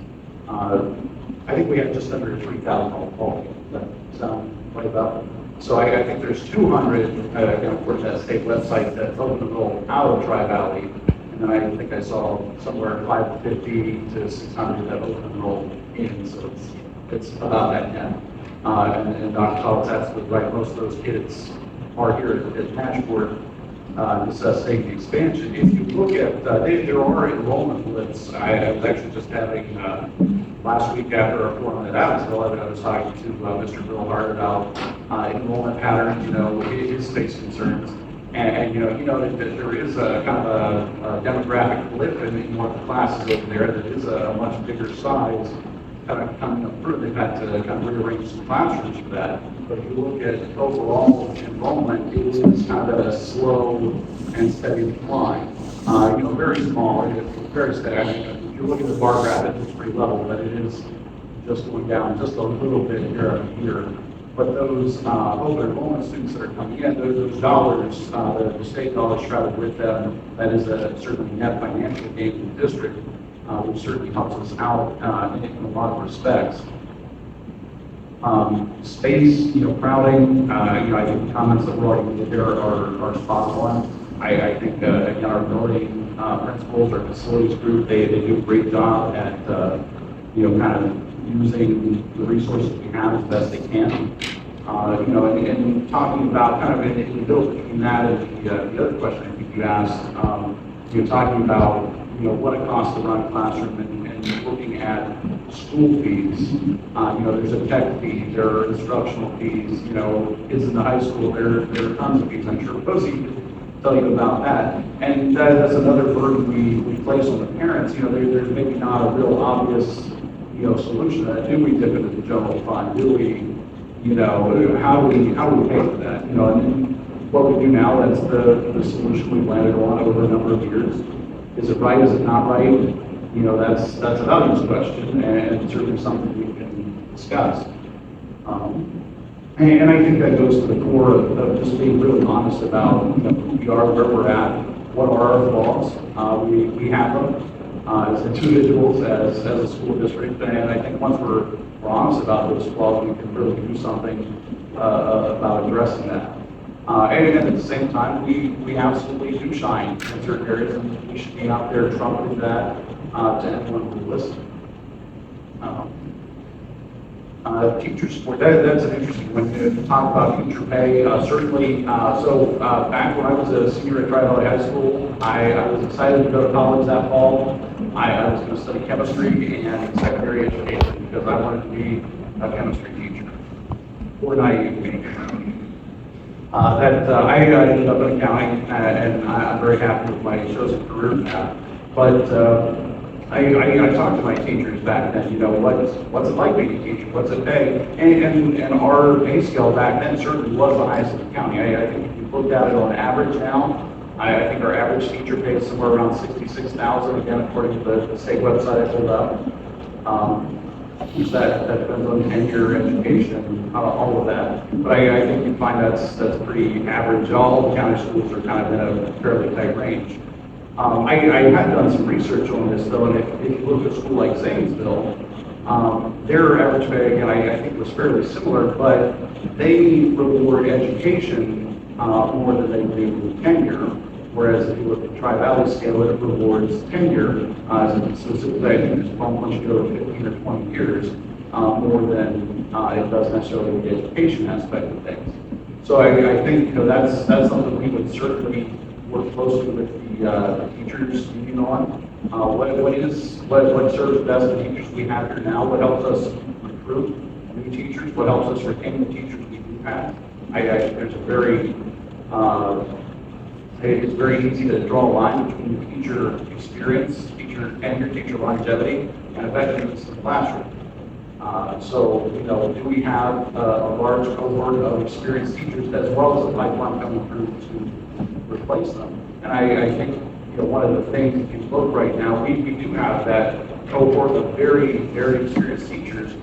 I think we have just under 3,000 all. Does that sound right about? So I think there's 200, again, of course, that state website that's open enrolled out of Tri-Valley. And then I think I saw somewhere 550 to 600 that open enrolled in, so it's about that now. And Dr. Collins, that's right, most of those kids are here at Nashport, necessitating the expansion. If you look at, there are enrollment lists. I was actually just having, last week after our forum at Adamsville, I was talking to Mr. Bill Hart about enrollment patterns, his space concerns. And he noted that there is a kind of a demographic blip in one of the classes over there that is a much bigger size kind of coming up through. They've had to kind of rearrange some classrooms for that. But if you look at overall enrollment, it is kind of a slow and steady decline. Very small, very steady. I mean, if you look at the bar graph, it's pretty level, but it is just going down just a little bit here and here. But those open enrollment students that are coming in, those dollars, the state dollars travel with them, that is a certainly net financial gain to the district, which certainly helps us out in a lot of respects. Space, crowding, I think the comments that were already made there are spot on. I think, again, our building principals, our facilities group, they do a great job at, kind of using the resources we have as best they can. And talking about kind of in the middle between that and the other question I think you asked, talking about, what it costs to run a classroom and looking at school fees. There's a tech fee, there are instructional fees, kids in the high school, there are tons of fees. I'm sure Rosie could tell you about that. And that's another burden we place on the parents. There's maybe not a real obvious, solution to that. Do we dip into the general fund? Do we, how do we pay for that? And then what we do now, that's the solution we've landed on over a number of years. Is it right? Is it not right? That's a values question, and certainly something we can discuss. And I think that goes to the core of just being really honest about who we are, where we're at, what are our flaws. We have them as individuals, as a school district, and I think once we're honest about those flaws, we can really do something about addressing that. And at the same time, we absolutely do shine in certain areas, and we should be out there trumpeting that to anyone who listens. Teacher support, that's an interesting one to talk about teacher pay. Certainly, back when I was a senior at Tri-Valley High School, I was excited to go to college that fall. I was going to study chemistry and secondary education because I wanted to be a chemistry teacher. Or naive me. I ended up in accounting, and I'm very happy with my chosen career path. But I talked to my teachers back then, what's it like being a teacher? What's it pay? And our pay scale back then certainly was the highest in the county. I think if you looked at it on average now, I think our average teacher pays somewhere around $66,000, again, according to the state website I pulled up. That depends on tenure, education, all of that. But I think you find that's pretty average. All the county schools are kind of in a fairly tight range. I had done some research on this though, and if you look at a school like Zanesville, their average pay, again, I think was fairly similar, but they reward education more than they do tenure. Whereas if you look at Tri-Valley scale, it rewards tenure, specifically I think it's once you go to 15 or 20 years, more than it does necessarily the education aspect of things. So I think that's something we would certainly work closely with the teachers union on. What serves best the teachers we have here now? What helps us recruit new teachers? What helps us retain the teachers we do have? I think there's a very it's very easy to draw a line between teacher experience, teacher tenure, teacher longevity, and effectiveness in the classroom. Do we have a large cohort of experienced teachers as well as a pipeline coming through to replace them? And I think one of the things, if you look right now, we do have that cohort of very, very experienced teachers,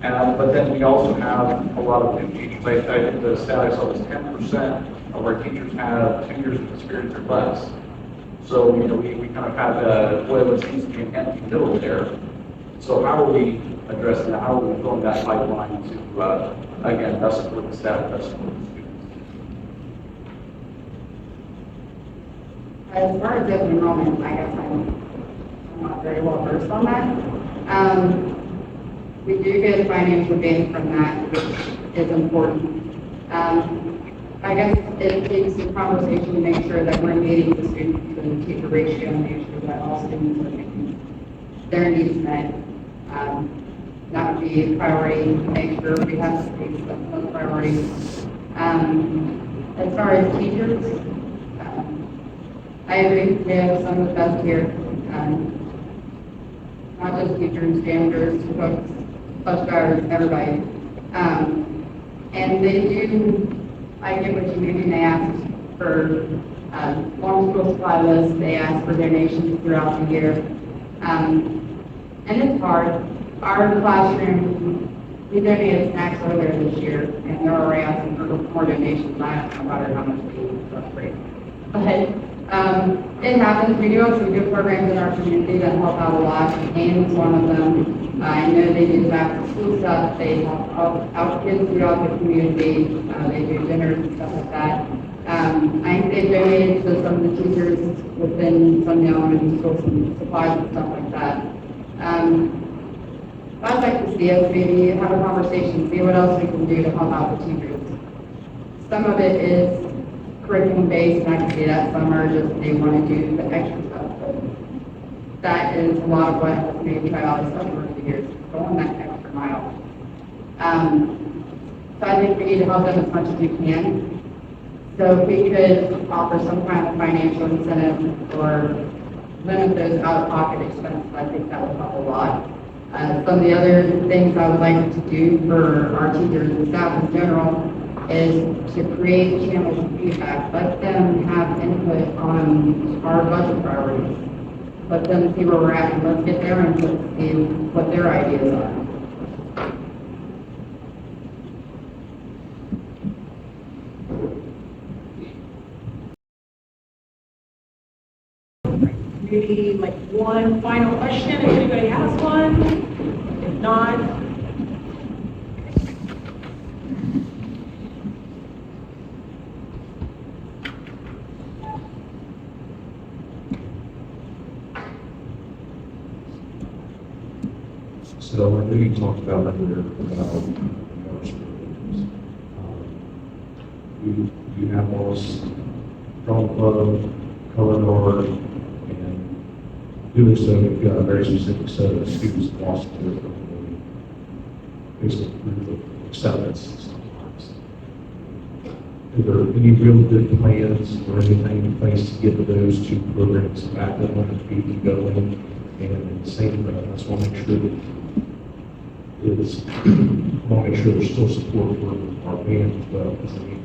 but then we also have a lot of new teachers. I think the stat I saw was 10% of our teachers have 2 years of experience or less. So, we kind of have what seems to be an empty middle there. So how are we addressing that? How are we filling that pipeline to, again, best support the staff, best support the students? As far as open enrollment, I guess I'm not very well versed on that. We do get financial gain from that, which is important. I guess it takes a conversation to make sure that we're meeting the student to the teacher ratio and make sure that all students are getting their needs met. That would be a priority, to make sure we have space, that's one priority. As far as teachers, I agree, we have some of the best here. Not just teachers, janitors, cooks, bus drivers, everybody. And they do, I get what you mean, they ask for long school supply lists, they ask for donations throughout the year. And it's hard. Our classroom, we donated snacks earlier this year, and they're already asking for more donations. I don't know about how much they use, that's great. But it happens. We do have some good programs in our community that help out a lot, and it's one of them. I know they do back to school stuff. They help out kids throughout the community. They do dinners and stuff like that. I think they've donated to some of the teachers within some of the elementary schools, some supplies and stuff like that. I'd like to see us maybe have a conversation, see what else we can do to help out the teachers. Some of it is curriculum based, and I can see that some are just, they want to do the extra stuff. But that is a lot of what has made Tri-Valley South over the years, going that extra mile. So I think we need to help them as much as we can. So if we could offer some kind of financial incentive or limit those out-of-pocket expenses, I think that would help a lot. Some of the other things I would like to do for our teachers and staff in general is to create channels of feedback. Let them have input on our budget priorities. Let them see where we're at, and let's get their input and see what their ideas are. Maybe like one final question, if anybody has one. If not, so I know you talked about earlier about arts programs. You have those drum club, color art, and doing so, you've got a very specific set of students lost to it, basically proof of acceptance sometimes. Are there any real good plans or anything in place to get those two programs back up on their feet and going? And at the same time, I just want to make sure that there's still support for our band as well. Because I mean,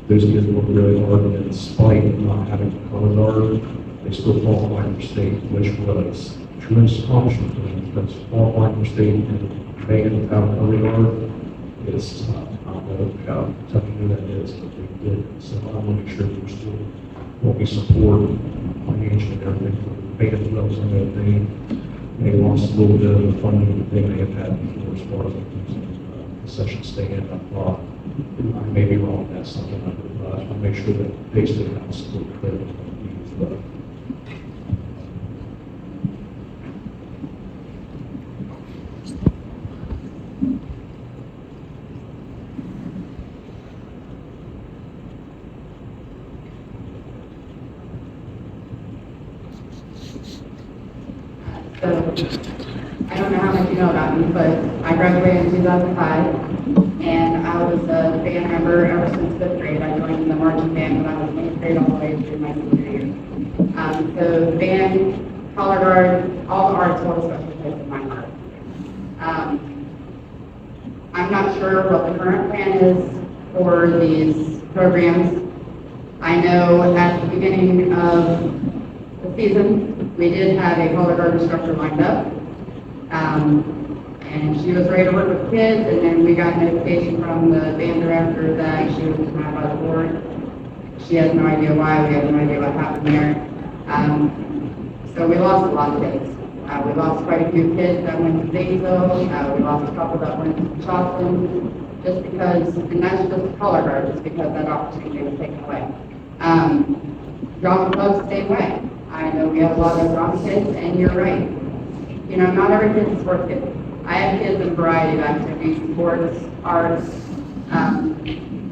those kids work really hard, and in spite of not having to color guard, they still qualify for state, which was a tremendous accomplishment for them, because qualifying for state and band without color guard is tough. I don't know how tough you know that is, but they did. So I want to make sure that we're still what we support financially and everything for the band as well. So I know they lost a little bit of the funding that they may have had before as far as concession stand. I thought, I may be wrong, that's something I want to make sure that they still have support credit as well. So, I don't know how much you know about me, but I graduated in 2005, and I was a band member ever since 5th grade. I joined in the marching band when I was in 8th grade all the way through my senior year. So band, color guard, all the arts hold a special place in my heart. I'm not sure what the current plan is for these programs. I know at the beginning of the season, we did have a color guard instructor lined up, and she was ready to work with kids, and then we got notification from the band director that she was denied by the board. She has no idea why, we have no idea what happened there. So we lost a lot of kids. We lost quite a few kids that went to Zanesville. We lost a couple that went to Charleston, just because, and that's just color guard, just because that opportunity was taken away. Drama clubs, same way. I know we have a lot of drama kids, and you're right. You know, not every kid's a sports kid. I have kids in a variety of activities, sports, arts.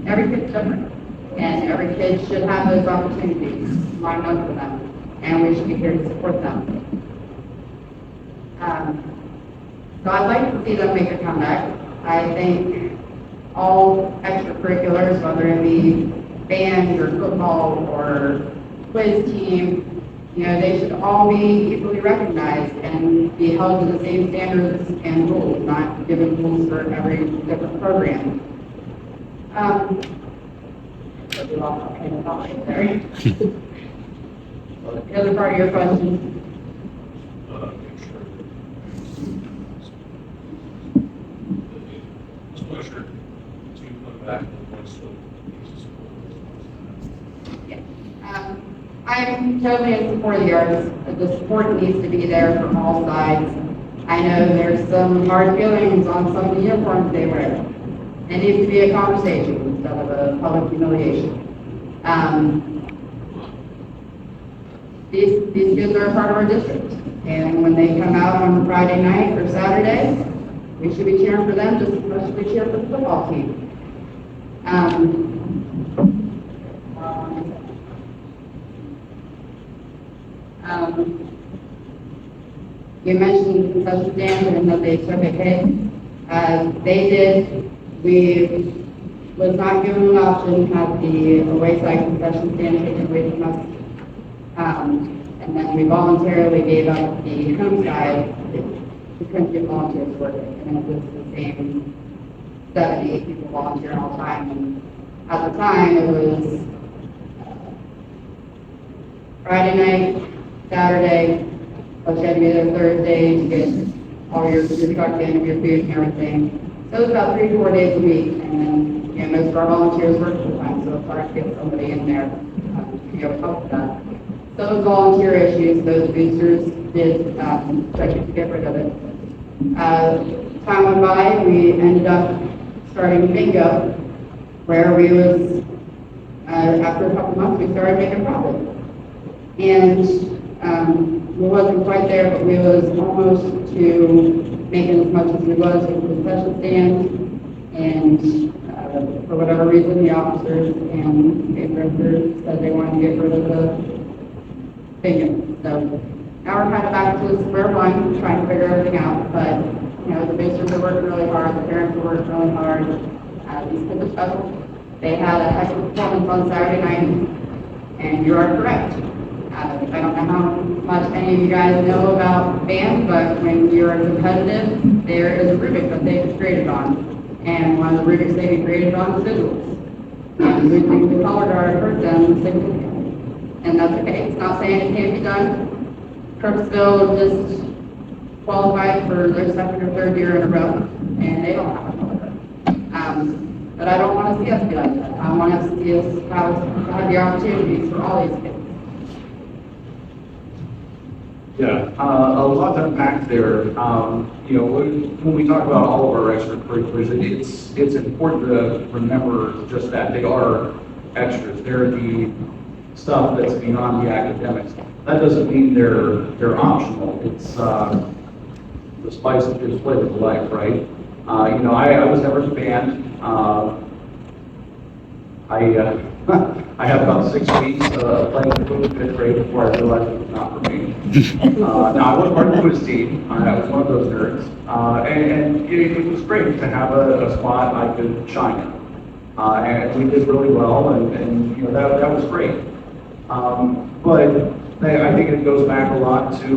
Every kid's different, and every kid should have those opportunities lined up for them, and we should be here to support them. So I'd like to see them make a comeback. I think all extracurriculars, whether it be band or football or quiz team, you know, they should all be equally recognized and be held to the same standards and rules, not given rules for every different program. We lost my train of thought right there. The other part of your question. I'm totally in support of the arts. The support needs to be there from all sides. I know there's some hard feelings on some of the uniforms they wear. It needs to be a conversation instead of a public humiliation. These kids are a part of our district, and when they come out on Friday night or Saturday, we should be cheering for them just as much as we cheer for the football team. You mentioned concession stand and that they took a hit. They did. We was not given an option to have the away side concession stand taken away from us. And then we voluntarily gave up the home side. We couldn't get volunteers working, and it was the same 78 people volunteering all the time. And at the time, it was Friday night, Saturday, plus you had to be there Thursday to get all your truck in, your food and everything. So it was about 3 to 4 days a week, and then, you know, most of our volunteers work full time, so it's hard to get somebody in there to be able to help with that. So those volunteer issues, those boosters did try to get rid of it. Time went by, we ended up starting bingo, where we was, after a couple months, we started making profit. And we wasn't quite there, but we was almost to making as much as we was with the concession stand. And for whatever reason, the officers and the directors said they wanted to get rid of the bingo. So now we're kind of back to square one, trying to figure everything out. But you know, the boosters are working really hard, the parents are working really hard. These kids are special. They had a heck of a performance on Saturday night, and you are correct. I don't know how much any of you guys know about band, but when you're competitive, there is a rubric that they've graded on. And one of the rubrics they've graded on is visuals. And we think the color guard hurt them significantly. And that's okay. It's not saying it can't be done. Kirksville just qualified for their second or third year in a row, and they don't have a color guard. But I don't want to see us be like that. I want us to see us have the opportunities for all these kids. Yeah, a lot to unpack there. You know, when we talk about all of our extracurriculars, it's important to remember just that they are extras. They're the stuff that's beyond the academics. That doesn't mean they're optional. It's the spice that gives flavor to life, right? You know, I was never in a band. I had about 6 weeks playing football in fifth grade before I realized it was not for me. Now, I was part of the quiz team. I was one of those nerds. And it was great to have a spot I could shine in. And we did really well, and you know, that was great. But I think it goes back a lot to,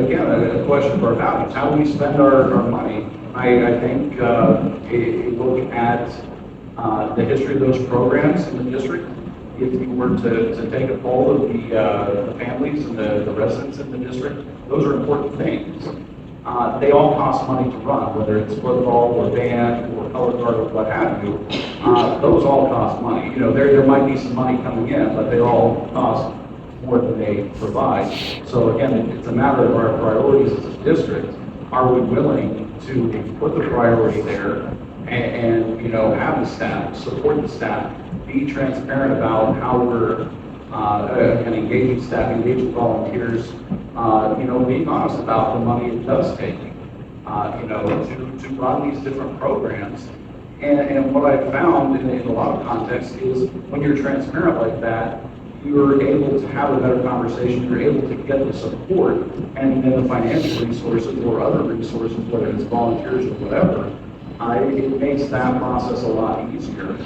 again, a question of our values. How do we spend our money? I think if you look at the history of those programs in the district, if you were to take a poll of the families and the residents in the district, those are important things. They all cost money to run, whether it's football or band or color guard or what have you. Those all cost money. You know, there might be some money coming in, but they all cost more than they provide. So again, it's a matter of our priorities as a district. Are we willing to put the priority there and you know, have the staff, support the staff, be transparent about how we're and engaging staff, engaging volunteers, you know, being honest about the money it does take, you know, to run these different programs. And what I've found in a lot of contexts is when you're transparent like that, you're able to have a better conversation, you're able to get the support and then the financial resources or other resources, whether it's volunteers or whatever. It makes that process a lot easier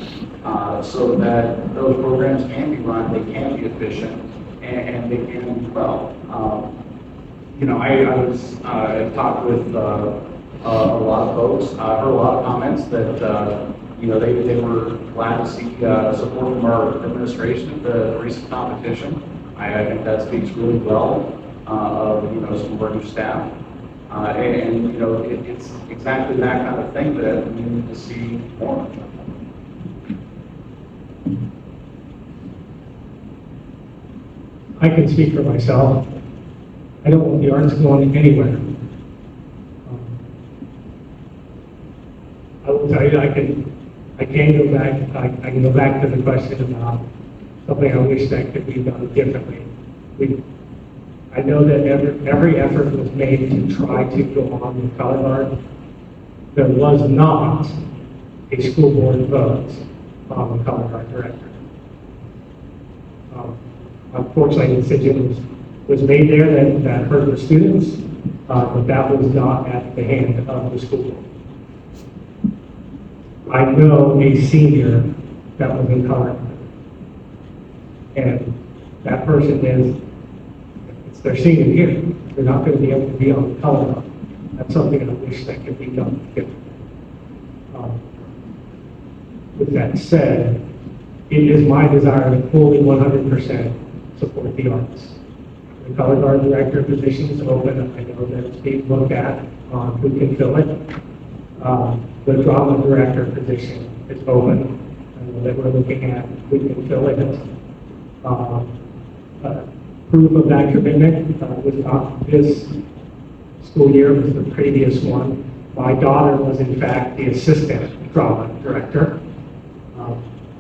so that those programs can be run, they can be efficient, and they can do well. You know, I talked with a lot of folks, heard a lot of comments that, you know, they were glad to see support from our administration at the recent competition. I think that speaks really well of, you know, some of our new staff. And, you know, it's exactly that kind of thing that we need to see more of. I can speak for myself. I don't want the arts going anywhere. I will tell you, I can go back. I can go back to the question about something I wish that could be done differently. I know that every effort was made to try to go on with color guard. There was not a school board vote on the color guard director. Unfortunately, the decision was made there that hurt the students, but that was not at the hand of the school board. I know a senior that was in color guard, and that person it's their senior year. They're not going to be able to be on the color guard. That's something I wish that could be done differently. With that said, it is my desire to fully 100% support the arts. The color guard director position is open. I know that it's being looked at on who can fill it. The drama director position is open. I know that we're looking at who can fill it. Proof of that commitment was not this school year, it was the previous one. My daughter was in fact the assistant drama director.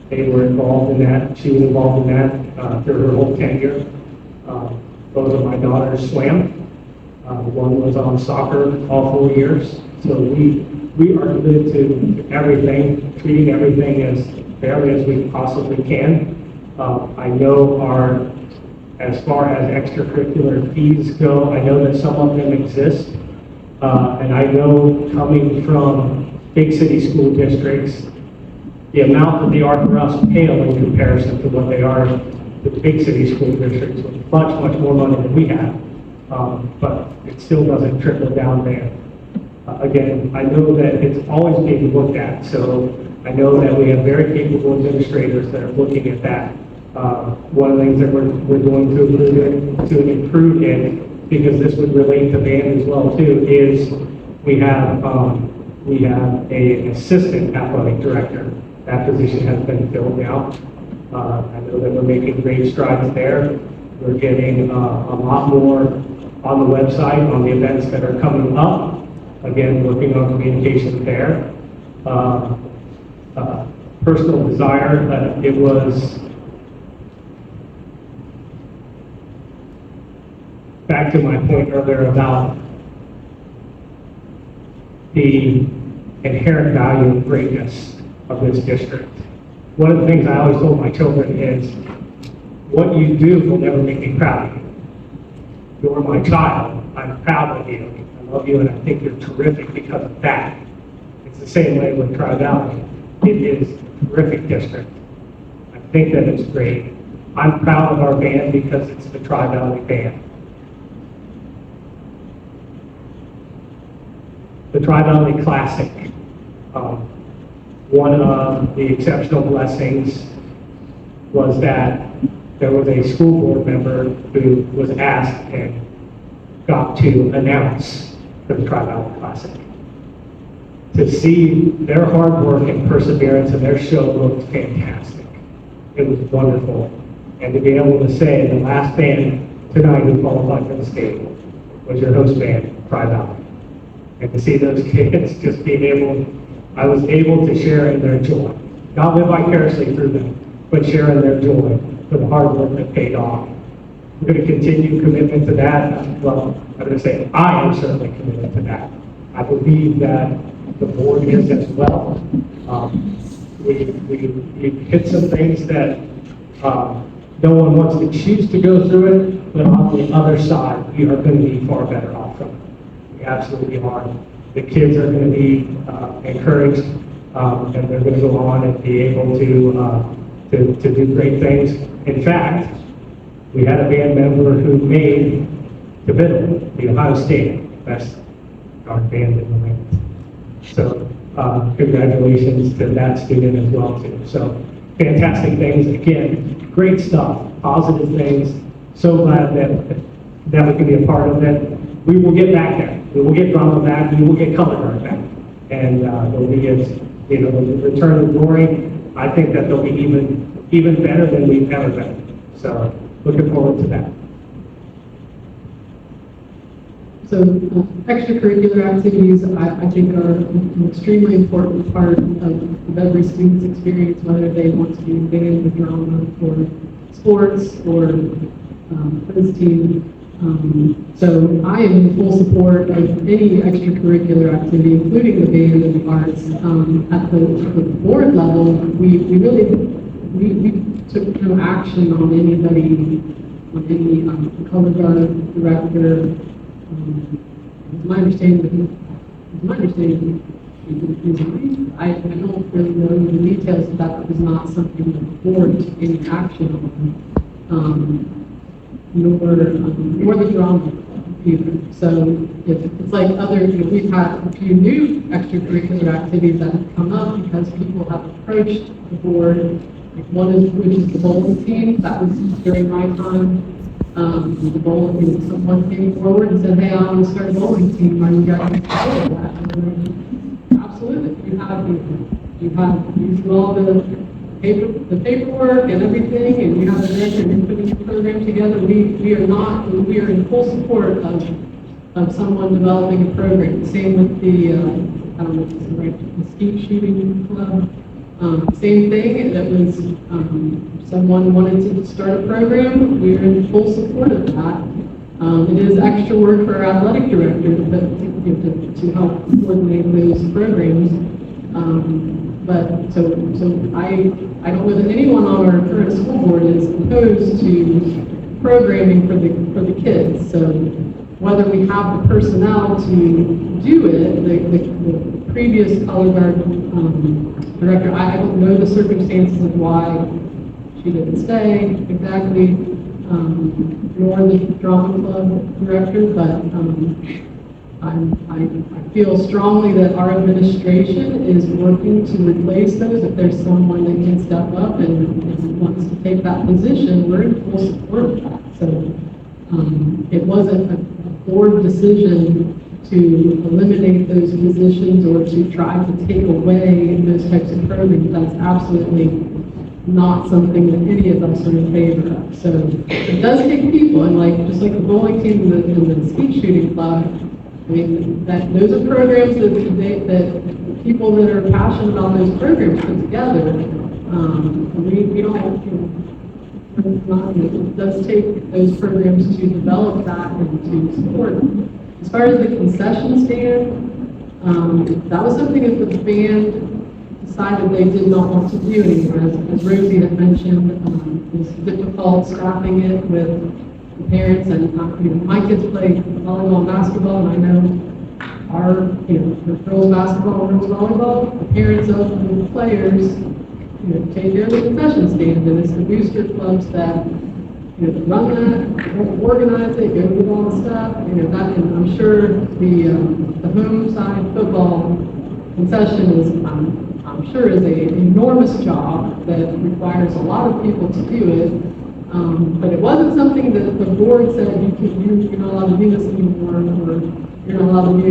They were involved in that. She was involved in that through her whole tenure. Both of my daughters swam. One was on soccer all 4 years. So we are committed to everything, treating everything as fairly as we possibly can. I know as far as extracurricular fees go, I know that some of them exist. And I know coming from big city school districts, the amount that they are for us pale in comparison to what they are to big city school districts with much, much more money than we have. But it still doesn't trickle down there. Again, I know that it's always being looked at, so I know that we have very capable administrators that are looking at that. One of the things that we're doing to improve it, because this would relate to band as well too, is we have an assistant athletic director. That position has been filled now. I know that we're making great strides there. We're getting a lot more on the website, on the events that are coming up. Again, working on communication there. Personal desire, it was back to my point earlier about the inherent value and greatness of this district. One of the things I always told my children is, what you do will never make me proud of you. You're my child. I'm proud of you. I love you, and I think you're terrific because of that. It's the same way with Tri-Valley. It is a terrific district. I think that it's great. I'm proud of our band because it's the Tri-Valley band. The Tri-Valley Classic. One of the exceptional blessings was that there was a school board member who was asked and got to announce the Tri-Valley Classic. To see their hard work and perseverance and their show looked fantastic. It was wonderful. And to be able to say the last band tonight who qualified for the state was your host band, Tri-Valley. And to see those kids just being able, I was able to share in their joy. Not live vicariously through them, but share in their joy for the hard work that paid off. We're going to continue commitment to that. Well, I'm going to say I am certainly committed to that. I believe that the board is as well. We hit some things that no one wants to choose to go through it, but on the other side, we are going to be far better off from it. We absolutely are. The kids are going to be encouraged, and they're going to go on and be able to do great things. In fact, we had a band member who made the middle, the Ohio State best darn band in the land. So congratulations to that student as well too. So fantastic things. Again, great stuff, positive things. So glad that we can be a part of it. We will get back there. We will get drama back. We will get color guard back. And there'll be the return of glory. I think that they'll be even better than we've ever been. So looking forward to that. So extracurricular activities, I think, are an extremely important part of every student's experience, whether they want to be in band or drama or sports or quiz team. So I am in full support of any extracurricular activity, including the band and the arts. At the board level, we took no action on anybody, on any color guard director. My understanding, I don't really know the details of that. That was not something that the board took any action on. Nor the drama either. So it's like other, we've had a few new extracurricular activities that have come up because people have approached the board. Like which is the bowling team. That was during my time. The bowling, someone came forward and said, "Hey, I want to start a bowling team. Are you guys interested in that?" Absolutely. You do all the paperwork and everything, and you have an answer and putting the program together. We are in full support of someone developing a program. Same with the, I don't know if this is right, the skeet shooting club. Same thing, that was, someone wanted to start a program. We are in full support of that. It is extra work for our athletic director to help coordinate those programs. But so I don't know that anyone on our current school board is opposed to programming for the kids. So whether we have the personnel to do it, the previous color guard director, I don't know the circumstances of why she didn't stay exactly, nor the drama club director, but I feel strongly that our administration is working to replace those. If there's someone that can step up and wants to take that position, we're in full support of that. So it wasn't a board decision to eliminate those positions or to try to take away those types of programs. That's absolutely not something that any of us are in favor of. So it does take people, and just like the bowling team and the skeet shooting club, I mean, those are programs that people that are passionate about those programs put together. We don't, it does take those programs to develop that and to support them. As far as the concession stand, that was something that the band decided they did not want to do anymore. As Rosie had mentioned, it was difficult staffing it with the parents, and my kids play volleyball and basketball, and I know our, the girls basketball and girls volleyball, the parents of the players, take care of the concession stand, and it's the booster clubs that, run that, organize it, go with all the stuff, that, and I'm sure the home side football concession is, I'm sure is an enormous job that requires a lot of people to do it. But it wasn't something that the board said you're not allowed to do this anymore, or you're not allowed to do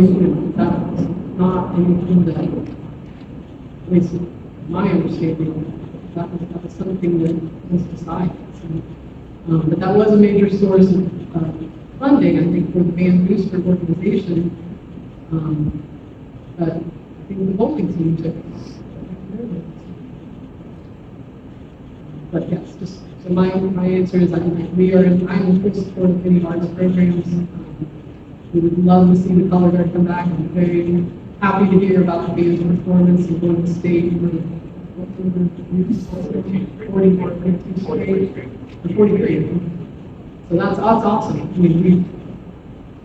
that was not anything that, at least my understanding, that was something that was decided. But that was a major source of funding, I think, for the band booster organization. But I think the bowling team took it. But yes, just, so my answer is, I'm in full support of any arts programs. We would love to see the color guard come back. I'm very happy to hear about the band's performance and going to state for 43. So that's awesome. I mean,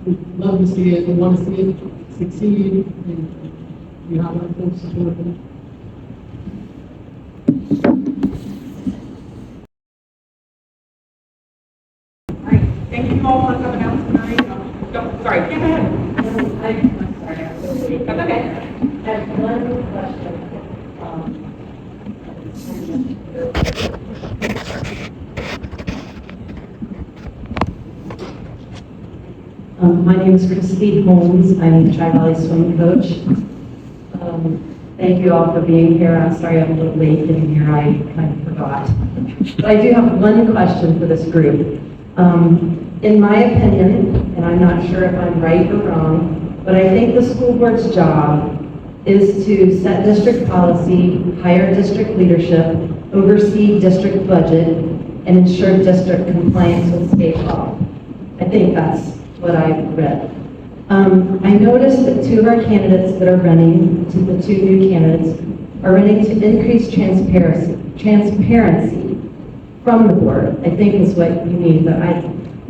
we'd love to see it, we want to see it succeed, and you have our full support. All right, thank you all for coming out tonight. Sorry, go ahead. I'm sorry, I was waiting. That's okay. I have one question. My name is Christine Holmes. I'm a Tri-Valley swim coach. Thank you all for being here. I'm sorry I'm a little late getting here. I kind of forgot. But I do have one question for this group. In my opinion, and I'm not sure if I'm right or wrong, but I think the school board's job is to set district policy, hire district leadership, oversee district budget, and ensure district compliance with state law. I think that's what I read. I noticed that two of our candidates that are running, the two new candidates, are running to increase transparency from the board, I think is what you mean, but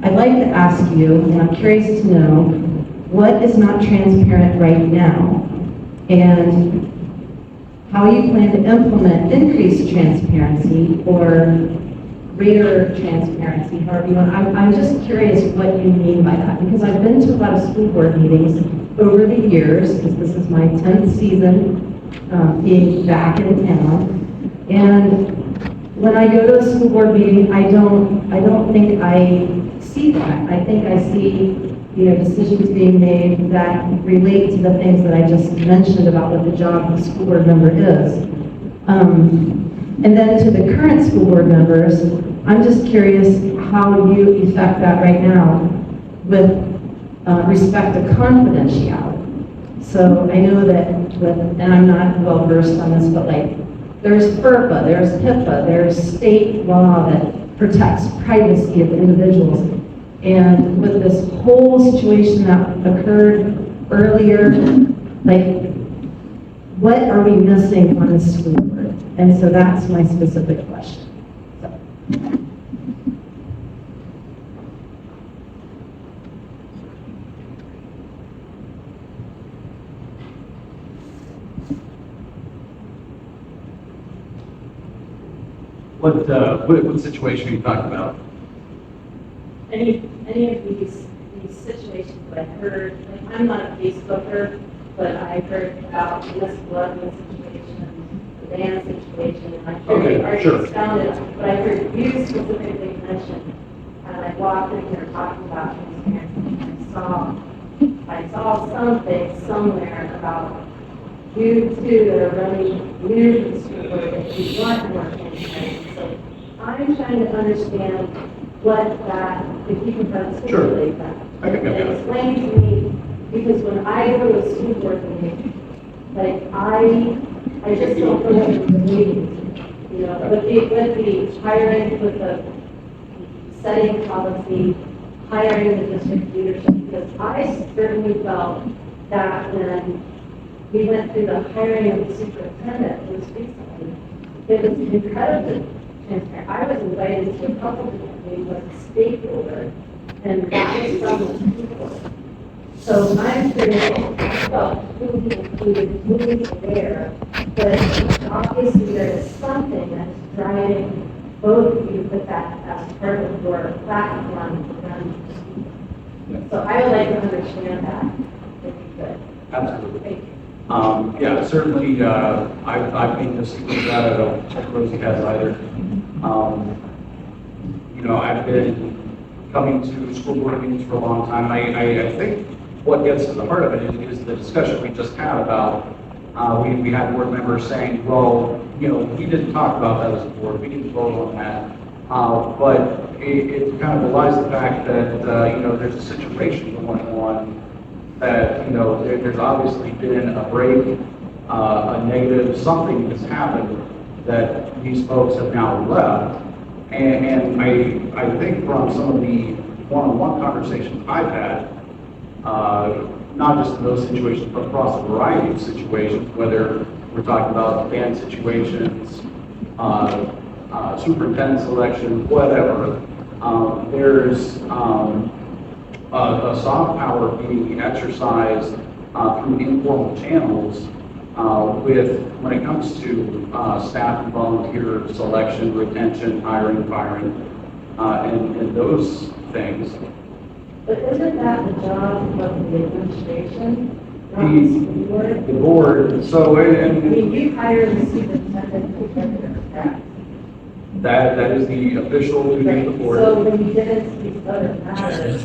I'd like to ask you, and I'm curious to know, what is not transparent right now? And how you plan to implement increased transparency or greater transparency, however you want. I'm just curious what you mean by that, because I've been to a lot of school board meetings over the years, because this is my 10th season being back in town. And when I go to a school board meeting, I don't think I see that. I think I see, decisions being made that relate to the things that I just mentioned about what the job of the school board member is. And then to the current school board members, I'm just curious how you effect that right now with respect to confidentiality. So I know that, and I'm not well versed on this, but like, there's FERPA, there's HIPAA, there's state law that protects privacy of individuals. And with this whole situation that occurred earlier, like, what are we missing on the school board? And so that's my specific question. What situation are you talking about? Any of these situations that I heard, like, I'm not a Facebooker, but I heard about Miss Bloodman's situation, the band situation, and I heard you already expounded, but I heard you specifically mention, and I walked in here talking about transparency, and I saw something somewhere about you two that are running new to the school board that you want more transparency. So I'm trying to understand what that, if you can articulate that. And explain to me, because when I go to a school board meeting, like, I just don't know what the meetings, with the hiring, with the setting policy, hiring the district leadership, because I certainly felt that when we went through the hiring of the superintendent just recently, it was incredibly transparent. I was invited to a couple of meetings with a stakeholder, and that was from the school board. So I'm curious about who he included, who he's aware, but obviously there is something that's driving both of you to put that as part of your platform to run the school. So I would like to understand that, if you could. Absolutely. Thank you. Yeah, certainly, I've been to see that. I don't think Rosie has either. I've been coming to school board meetings for a long time. I think what gets to the heart of it is the discussion we just had about, we had board members saying, well, we didn't talk about that as a board, we didn't vote on that. But it kind of belies the fact that, there's a situation going on that, there's obviously been a break, a negative, something has happened that these folks have now left. And I think from some of the one-on-one conversations I've had, not just in those situations, but across a variety of situations, whether we're talking about band situations, superintendent selection, whatever, there's a soft power being exercised through informal channels when it comes to staff and volunteer selection, retention, hiring, firing, and those things. But isn't that the job of the administration, not the school board? The board, so, I mean, you hire the superintendent to get their staff. that is the official duty of the board. So when you get into these other matters,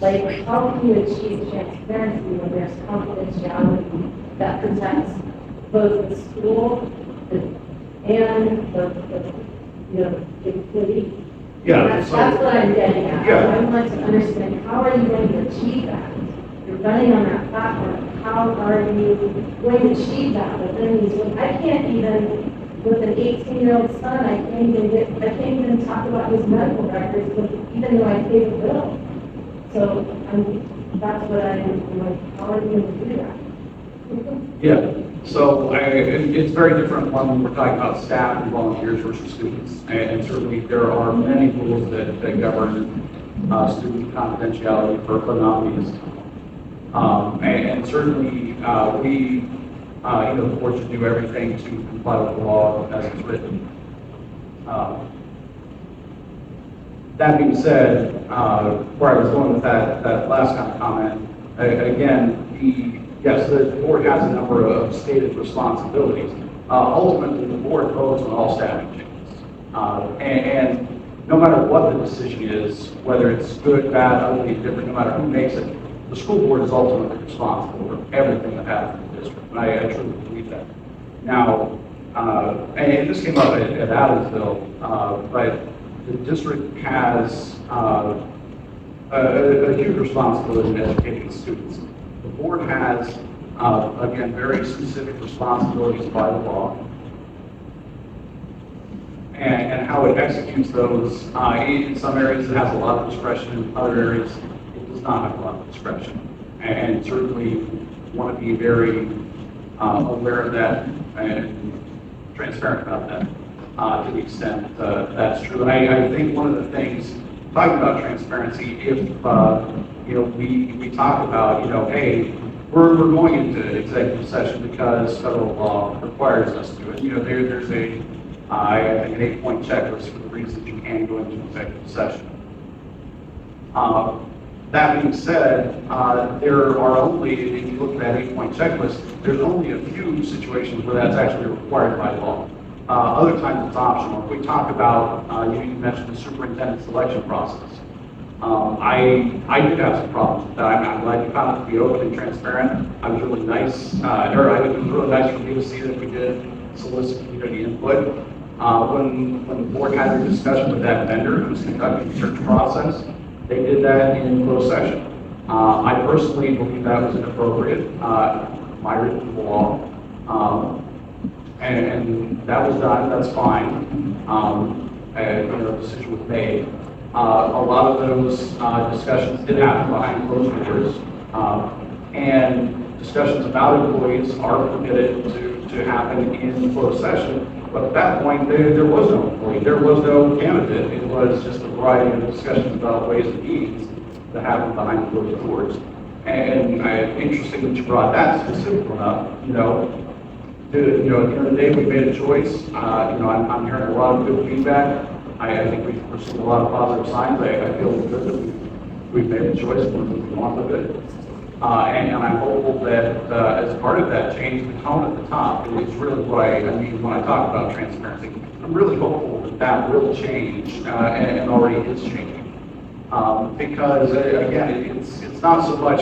like how can you achieve transparency when there's confidentiality that protects both the school and the employee? Yeah, That's so- what I'm getting at. Yeah. I would like to understand, how are you going to achieve that? You're running on that platform, how are you going to achieve that within these, I can't even, with an 18-year-old son, I can't even talk about his medical records, even though I pay the bill. So, that's what I'm like, how are you going to do that? Yeah, so it's very different when we're talking about staff and volunteers versus students. And certainly there are many rules that govern student confidentiality for non-means. And certainly we, the board should do everything to comply with the law as it's written. That being said, where I was going with that last kind of comment, again, yes, the board has a number of stated responsibilities. Ultimately, the board votes on all staffing changes. And no matter what the decision is, whether it's good, bad, ugly, different, no matter who makes it, the school board is ultimately responsible for everything that happens in the district. And I truly believe that. Now, and this came up at Adamsville, but the district has a huge responsibility in educating students. The board has, again, very specific responsibilities by the law, and how it executes those. In some areas, it has a lot of discretion. In other areas, it does not have a lot of discretion. And certainly want to be very aware of that and transparent about that to the extent that's true. And I think one of the things, talking about transparency, if we talk about, hey, we're going into executive session because federal law requires us to. And there's I think an 8-point checklist for the reasons you can go into executive session. That being said, there are only, if you look at that 8-point checklist, there's only a few situations where that's actually required by law. Other times it's optional. If we talk about, you mentioned the superintendent selection process. I did have some problems with that. I'm glad you found it to be open and transparent. I was really nice, it was really nice for me to see that we did solicit community input. When the board had their discussion with that vendor who was conducting the search process, they did that in closed session. I personally believe that was inappropriate, my written law, and that was done. That's fine. And the decision was made. A lot of those discussions did happen behind closed doors, and discussions about employees are permitted to happen in closed session. But at that point, there was no employee, there was no candidate. It was just a variety of discussions about ways and means that happened behind closed doors. And interesting that you brought that specific one up. At the end of the day, we made a choice. I'm hearing a lot of good feedback. I think we've received a lot of positive signs. I feel good that we've made a choice and we're moving on with it. And I'm hopeful that as part of that change, the tone at the top is really what I mean when I talk about transparency. I'm really hopeful that that will change and already is changing. Because again, it's not so much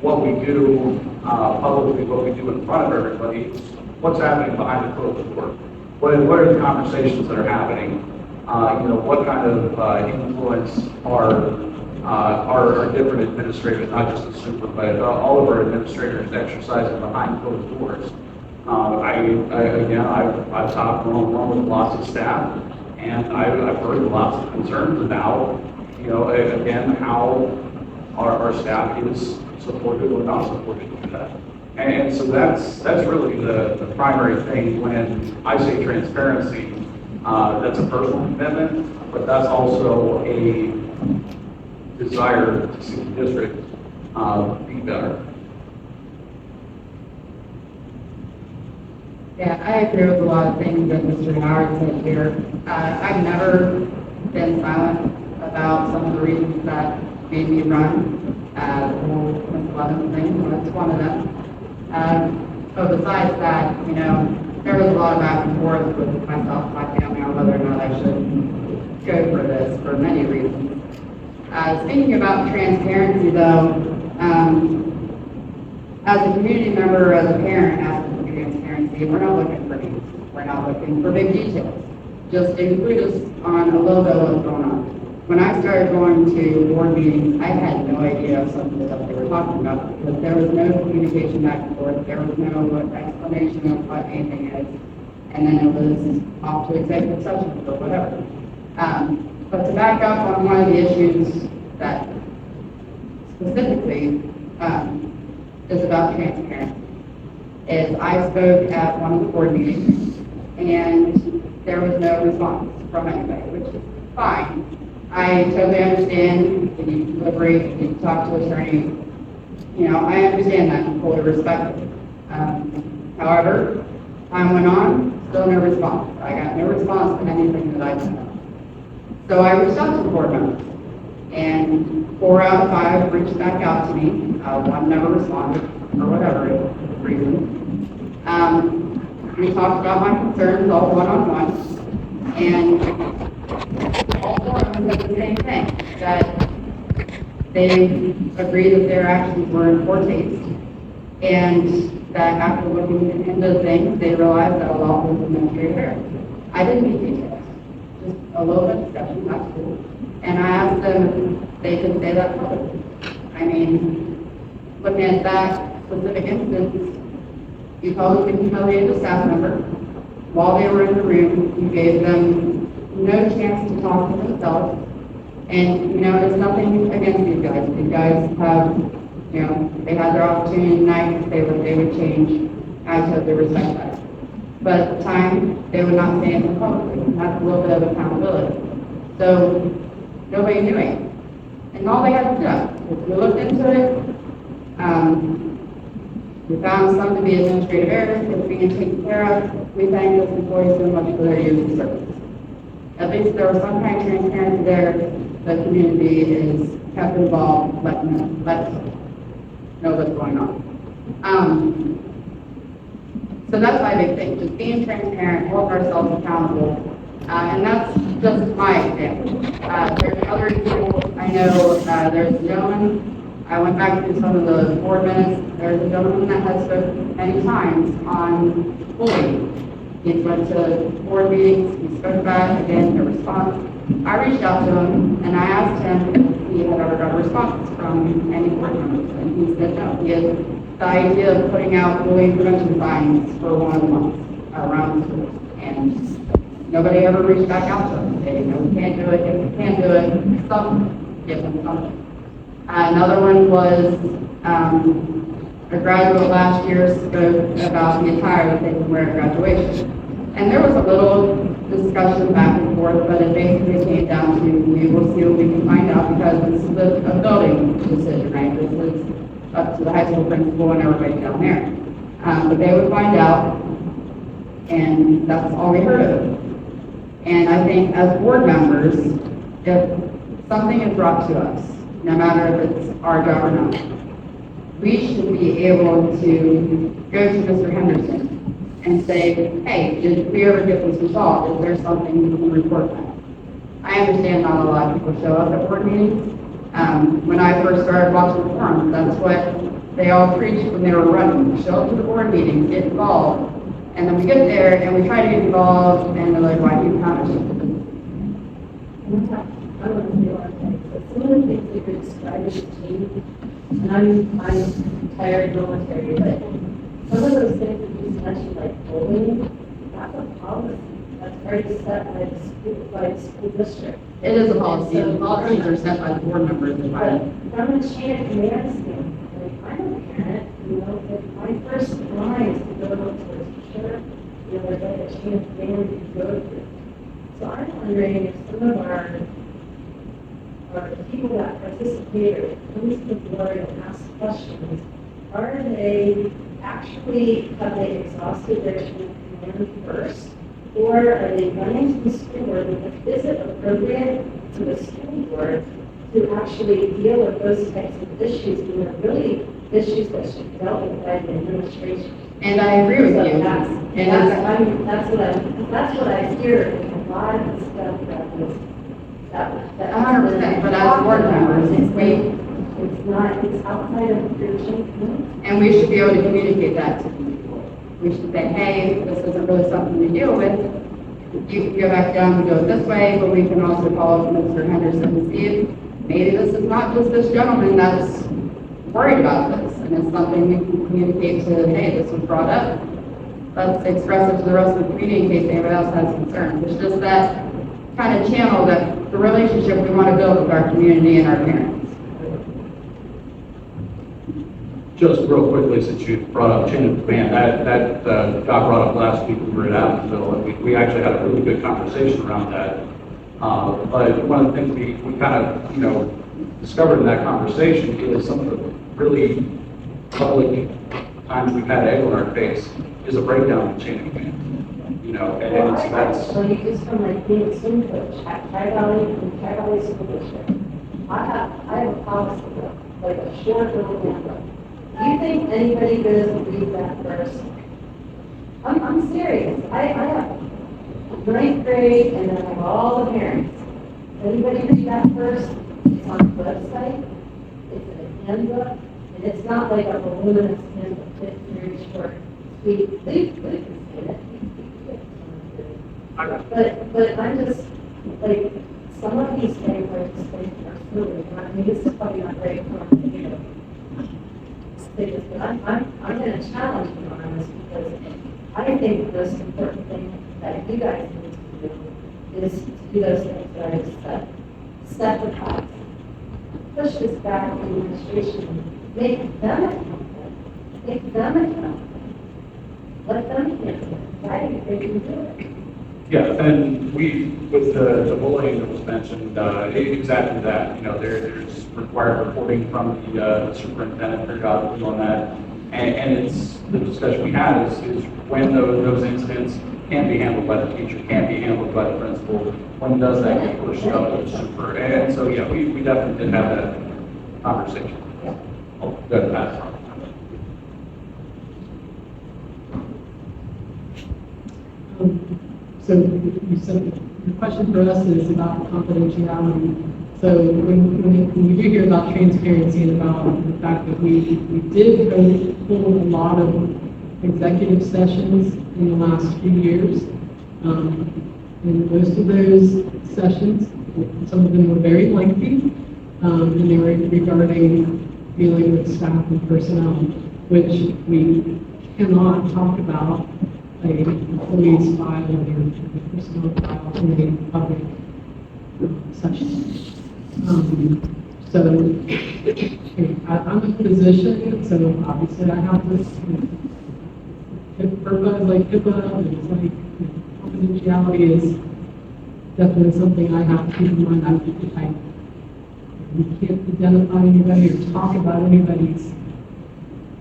what we do publicly, what we do in front of everybody. It's what's happening behind the closed door. What are the conversations that are happening what kind of influence are different administrators, not just the super, but all of our administrators exercising behind closed doors. I've talked one-on-one with lots of staff, and I've heard lots of concerns about, again, how our staff is supported or not supported to that. And so that's really the primary thing when I say transparency. That's a personal commitment, but that's also a desire to see the district be better. Yeah, I agree with a lot of things that Mr. Howard said here. I've never been silent about some of the reasons that made me run the whole Miss Levin thing, that's one of them. But besides that, there was a lot of back and forth with myself and my family on whether or not I should go for this for many reasons. Speaking about transparency though, as a community member or as a parent asking for transparency, we're not looking for names. We're not looking for big details. Just include us on a little bit of what's going on. When I started going to board meetings, I had no idea of some of the stuff they were talking about because there was no communication back and forth. There was no explanation of what anything is. And then it was off to executive session or whatever. But to back up on one of the issues that specifically is about transparency, is I spoke at one of the board meetings and there was no response from anybody, which is fine. I totally understand that you deliberate, you talk to attorneys. I understand that and fully respect it. However, time went on, still no response. I got no response to anything that I sent out. So I reached out to the board members, and 4 out of 5 reached back out to me. One never responded, for whatever reason. We talked about my concerns all one-on-one, and all 4 of them said the same thing, that they agreed that their actions were in poor taste, and that after looking into things, they realized that a lot was administrative error. I didn't need details, just a little bit of discussion, that's cool. And I asked them if they could say that publicly. I mean, looking at that specific instance, you publicly humiliated a staff member. While they were in the room, you gave them no chance to talk to themselves. And, it's nothing against these guys. These guys have, they had their opportunity tonight to say what they would change. I totally respect that. But at the time, they would not say anything publicly. And that's a little bit of accountability. So nobody knew it. And all they had to do, we looked into it, we found some to be administrative errors, it's being taken care of. We thank those employees so much for their years of service. At least there was some kind of transparency there. The community is kept involved, let us know what's going on. So that's my big thing, just being transparent, hold ourselves accountable. And that's just my example. There's other examples. I know there's a gentleman, I went back through some of the board minutes, there's a gentleman that has spoken many times on bullying. He went to board meetings, he spoke about it, again, no response. I reached out to him and I asked him if he had ever got a response from any board members, and he said no. He had the idea of putting out bullying prevention signs for 1 month around the schools, and nobody ever reached back out to him, saying, we can't do it, if we can't do it, something, give them something. Another one was a graduate last year spoke about the attire that they can wear at graduation. And there was a little discussion back and forth, but it basically came down to, we will see what we can find out, because this is a building decision, right? This is up to the high school principal and everybody down there. But they would find out, and that's all we heard of it. And I think as board members, if something is brought to us, no matter if it's our job or not, we should be able to go to Mr. Henderson and say, hey, did we ever get this resolved? Is there something you can report back? I understand not a lot of people show up at board meetings. When I first started watching the forums, that's what they all preached when they were running. Show up to the board meetings, get involved. And then we get there and we try to get involved and they're like, why do you punish? I don't want to say a lot of things, but some of the things that you're describing to me, and I'm retired military, but some of those things that you mentioned, like bullying, that's a policy. That's already set by the school district. It is a policy, And and so- policies are set by the board members and by. But from a chain of command standpoint, like, I'm a parent, you know, if my first line is to go to a teacher, you know, there's like a chain of command you go through. So I'm wondering if some of our people that participate or come to the board and ask questions, are they actually, have they exhausted their chain of command first? Or are they running to the school board? Because is it appropriate to the school board to actually deal with those types of issues when they're really issues that should be dealt with by the administration? And I agree with So you. that's what I hear in a lot of the stuff that was, that. 100%, but as board members, it's outside of your chain. And we should be able to communicate that to people. We should say, hey, this isn't really something we deal with. You can go back down and do it this way, but we can also call Mr. Henderson and see if maybe this is not just this gentleman that's worried about this, and it's something we can communicate to, hey, this was brought up. Let's express it to the rest of the community in case anybody else has concerns. It's just that kind of channel, that the relationship we want to build with our community and our parents. Just real quickly, since you brought up chain of command, that got brought up last week when we were at Adamsville, and we actually had a really good conversation around that. But one of the things we kind of, discovered in that conversation is some of the really public times we've had egg on our face is a breakdown of chain of command. And that's. So you just from like being a swim coach at Tri-Valley School District. I have a policy, like a short little handbook. Do you think anybody goes and reads that first? I'm serious. I have ninth grade and then I have all the parents. Does anybody read that first? It's on the website. It's in a handbook. And it's not like a voluminous handbook. It's very short. We can say it. But I'm just, like, some of these things are just like, are silly. I mean, this is probably not very complicated. But I'm going to challenge you on this because I think the most important thing that you guys need to do is to do those things that I just said. Set the facts. Push this back to the administration. Make them accountable. Make them accountable. Let them handle it. I think they can do it. Yeah, and with the bullying that was mentioned, exactly that, there's required reporting from the superintendent periodically on that. And it's, the discussion we had is when those incidents can't be handled by the teacher, can't be handled by the principal, when does that get pushed up to the super? And so, yeah, we definitely did have that conversation. Oh, go ahead, Pat. So you said the question for us is about confidentiality. So when we do hear about transparency and about the fact that we did hold a lot of executive sessions in the last few years, and most of those sessions, some of them were very lengthy, and they were regarding dealing with staff and personnel, which we cannot talk about a employee's file or their personnel file in a public session. So I'm a physician, so obviously I have this, HIPAA is like HIPAA, and it's like, confidentiality is definitely something I have to keep in mind. We can't identify anybody or talk about anybody's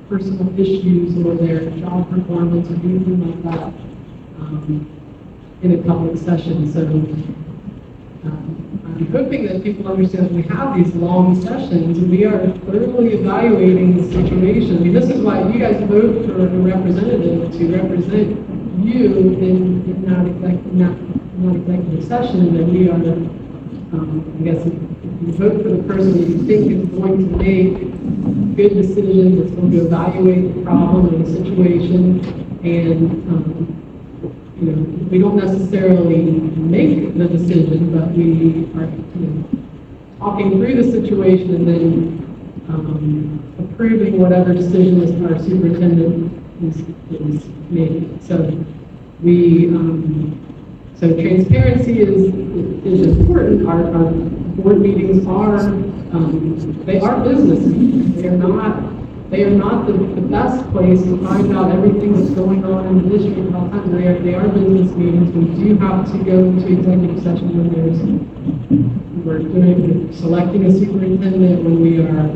personal issues or their job performance or anything like that in a public session. So I'm hoping that people understand that we have these long sessions and we are thoroughly evaluating the situation. I mean, this is why you guys vote for a representative to represent you in that executive session, and we are, I guess, if you vote for the person that you think is going to make good decisions, that's going to evaluate the problem and the situation, and we don't necessarily make the decision, but we are, talking through the situation and then approving whatever decision our superintendent is making. So so transparency is important. Our board meetings are, they are business meetings. They are not the best place to find out everything that's going on in the district at all times. They are business meetings. We do have to go into executive session when we're selecting a superintendent, when we are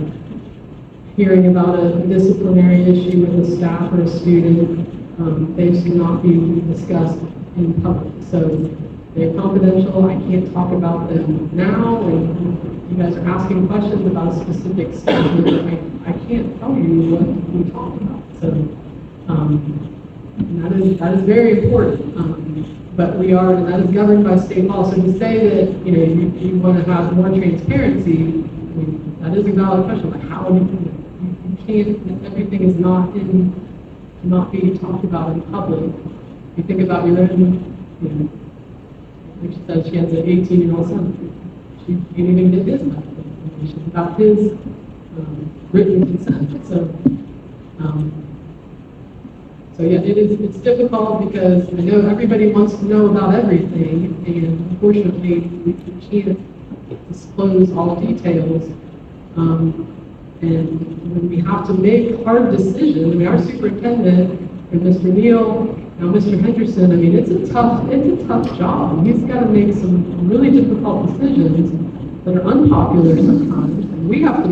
hearing about a disciplinary issue with a staff or a student. They should not be discussed in public. So they're confidential. I can't talk about them now. And you guys are asking questions about a specific student. I can't tell you what we talk about. So that is very important. But and that is governed by state law. So to say that you want to have more transparency, I mean, that is a valid question. Like how you can't, everything is not being talked about in public. You think about your own, like she said, she has an 18-year-old son. She can't even get his medical information without his written consent. So yeah, it's difficult because I know everybody wants to know about everything, and unfortunately, we can't disclose all details. And when we have to make hard decisions, I mean, our superintendent, and Mr. Neal, now Mr. Henderson, I mean, it's a tough job. He's got to make some really difficult decisions that are unpopular sometimes, and we have to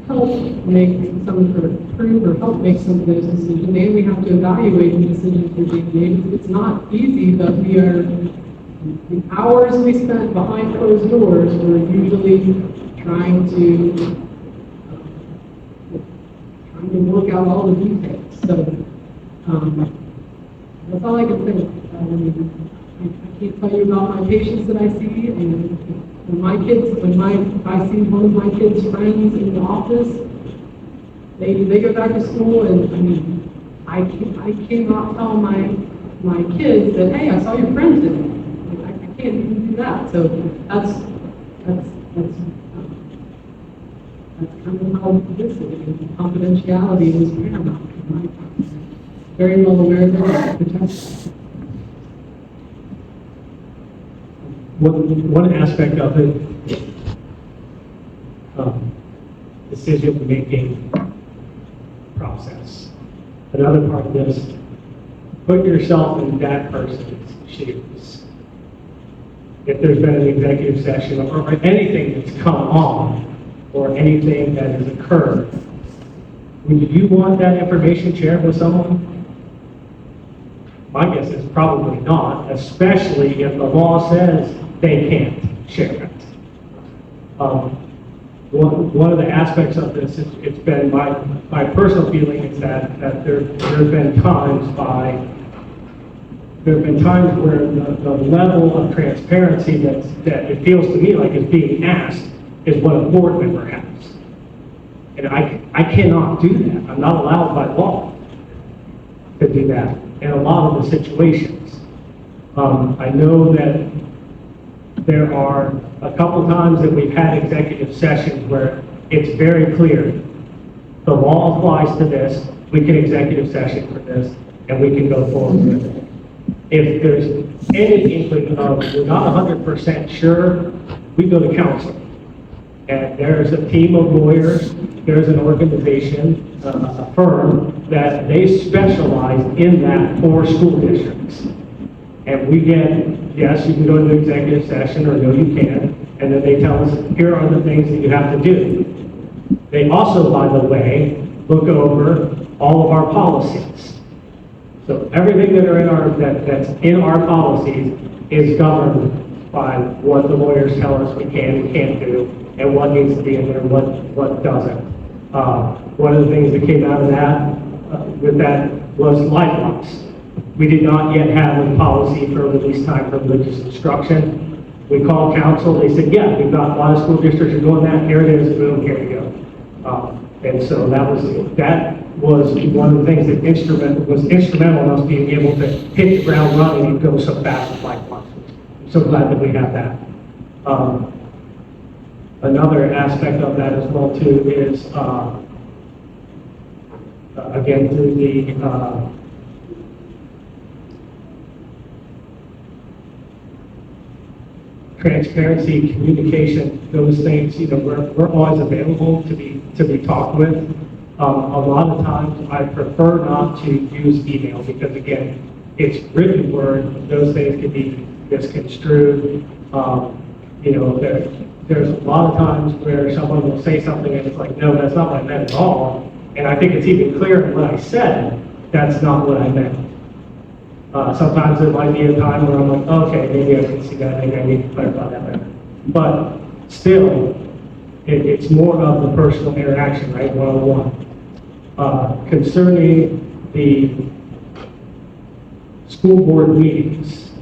help make some, or approve or help make some of those decisions, and we have to evaluate the decisions we're being made. It's not easy, but the hours we spent behind closed doors, we're usually trying to work out all the details. So that's all I can say. I can't tell you about my patients that I see, and when I see one of my kids' friends in the office, they go back to school, and I mean, I cannot tell my kids that, hey, I saw your friend today. I can't even do that. So that's kind of how this is. Confidentiality is paramount in my practice. Very well aware of that. One aspect of it, decision-making process. Another part of this, put yourself in that person's shoes. If there's been an executive session or anything that's come on, or anything that has occurred, would you want that information shared with someone? My guess is probably not, especially if the law says they can't share it. One of the aspects of this, it's been my personal feeling is that there have been times where the level of transparency that it feels to me like is being asked is what a board member has. And I cannot do that. I'm not allowed by law to do that in a lot of the situations. I know that there are a couple times that we've had executive sessions where it's very clear. The law applies to this, we can executive session for this, and we can go forward with it. If there's any inkling of we're not 100% sure, we go to council. And there's a team of lawyers, there's an organization, a firm, that they specialize in that for school districts. And we get, yes, you can go to executive session, or no, you can't. And then they tell us, here are the things that you have to do. They also, by the way, look over all of our policies. So everything that's in our policies is governed by what the lawyers tell us we can and can't do, and what needs to be in there, what doesn't. One of the things that came out of that, with that, was lifelines. We did not yet have a policy for release time for religious instruction. We called council, they said, yeah, we've got a lot of school districts are doing that, here it is, boom, here you go. And so that was one of the things that was instrumental in us being able to hit the ground running and go so fast with like months. I'm so glad that we have that. Another aspect of that as well too is, again, through the, transparency, communication, those things, we're always available to be talked with. A lot of times I prefer not to use email because again, it's written word, those things can be misconstrued. There's a lot of times where someone will say something and it's like, no, that's not what I meant at all. And I think it's even clearer in what I said, that's not what I meant. Sometimes there might be a time where I'm like, okay, maybe I can see that, maybe I need to clarify that better. But still, it's more of the personal interaction, right, one-on-one. Concerning the school board meetings,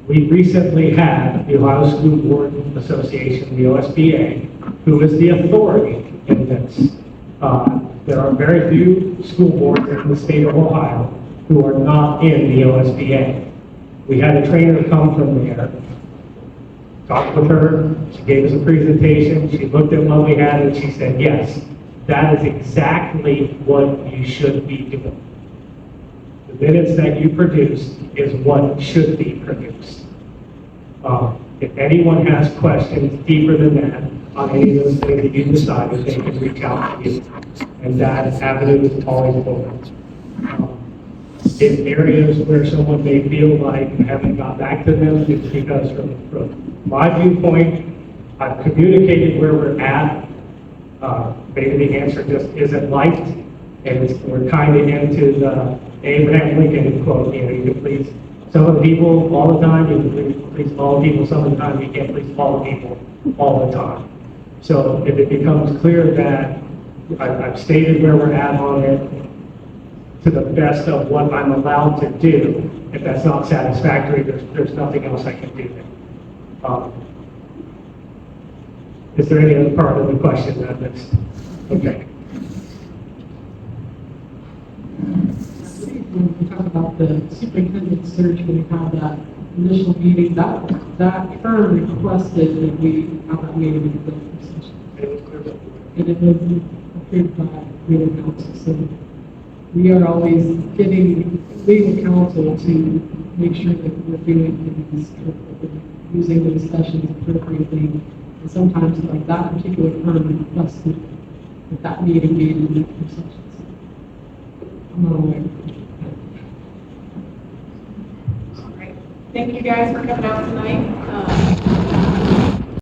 we recently had the Ohio School Board Association, the OSBA, who is the authority in this. There are very few school boards in the state of Ohio who are not in the OSBA. We had a trainer come from there, talked with her, she gave us a presentation, she looked at what we had and she said, yes, that is exactly what you should be doing. The minutes that you produce is what should be produced. If anyone has questions deeper than that on any of those things that you decided, they can reach out to you. And that avenue is always open. In areas where someone may feel like you haven't got back to them, it's because from my viewpoint, I've communicated where we're at. Maybe the answer just isn't liked, and we're kind of into the Abraham Lincoln quote, you can please some of the people all the time, you can please all the people some of the time, you can't please all the people all the time. So if it becomes clear that I've stated where we're at on it, to the best of what I'm allowed to do. If that's not satisfactory, there's nothing else I can do there. Is there any other part of the question that's okay? When we talk about the superintendent search, when we have that initial meeting, that firm requested that we have that meeting in the executive session. And it was approved by legal counsel. So we are always getting legal counsel to make sure that we're doing things, using those sessions appropriately. And sometimes, like that particular firm requested that meeting be in the executive session. So I'm not aware. All right. Thank you guys for coming out tonight.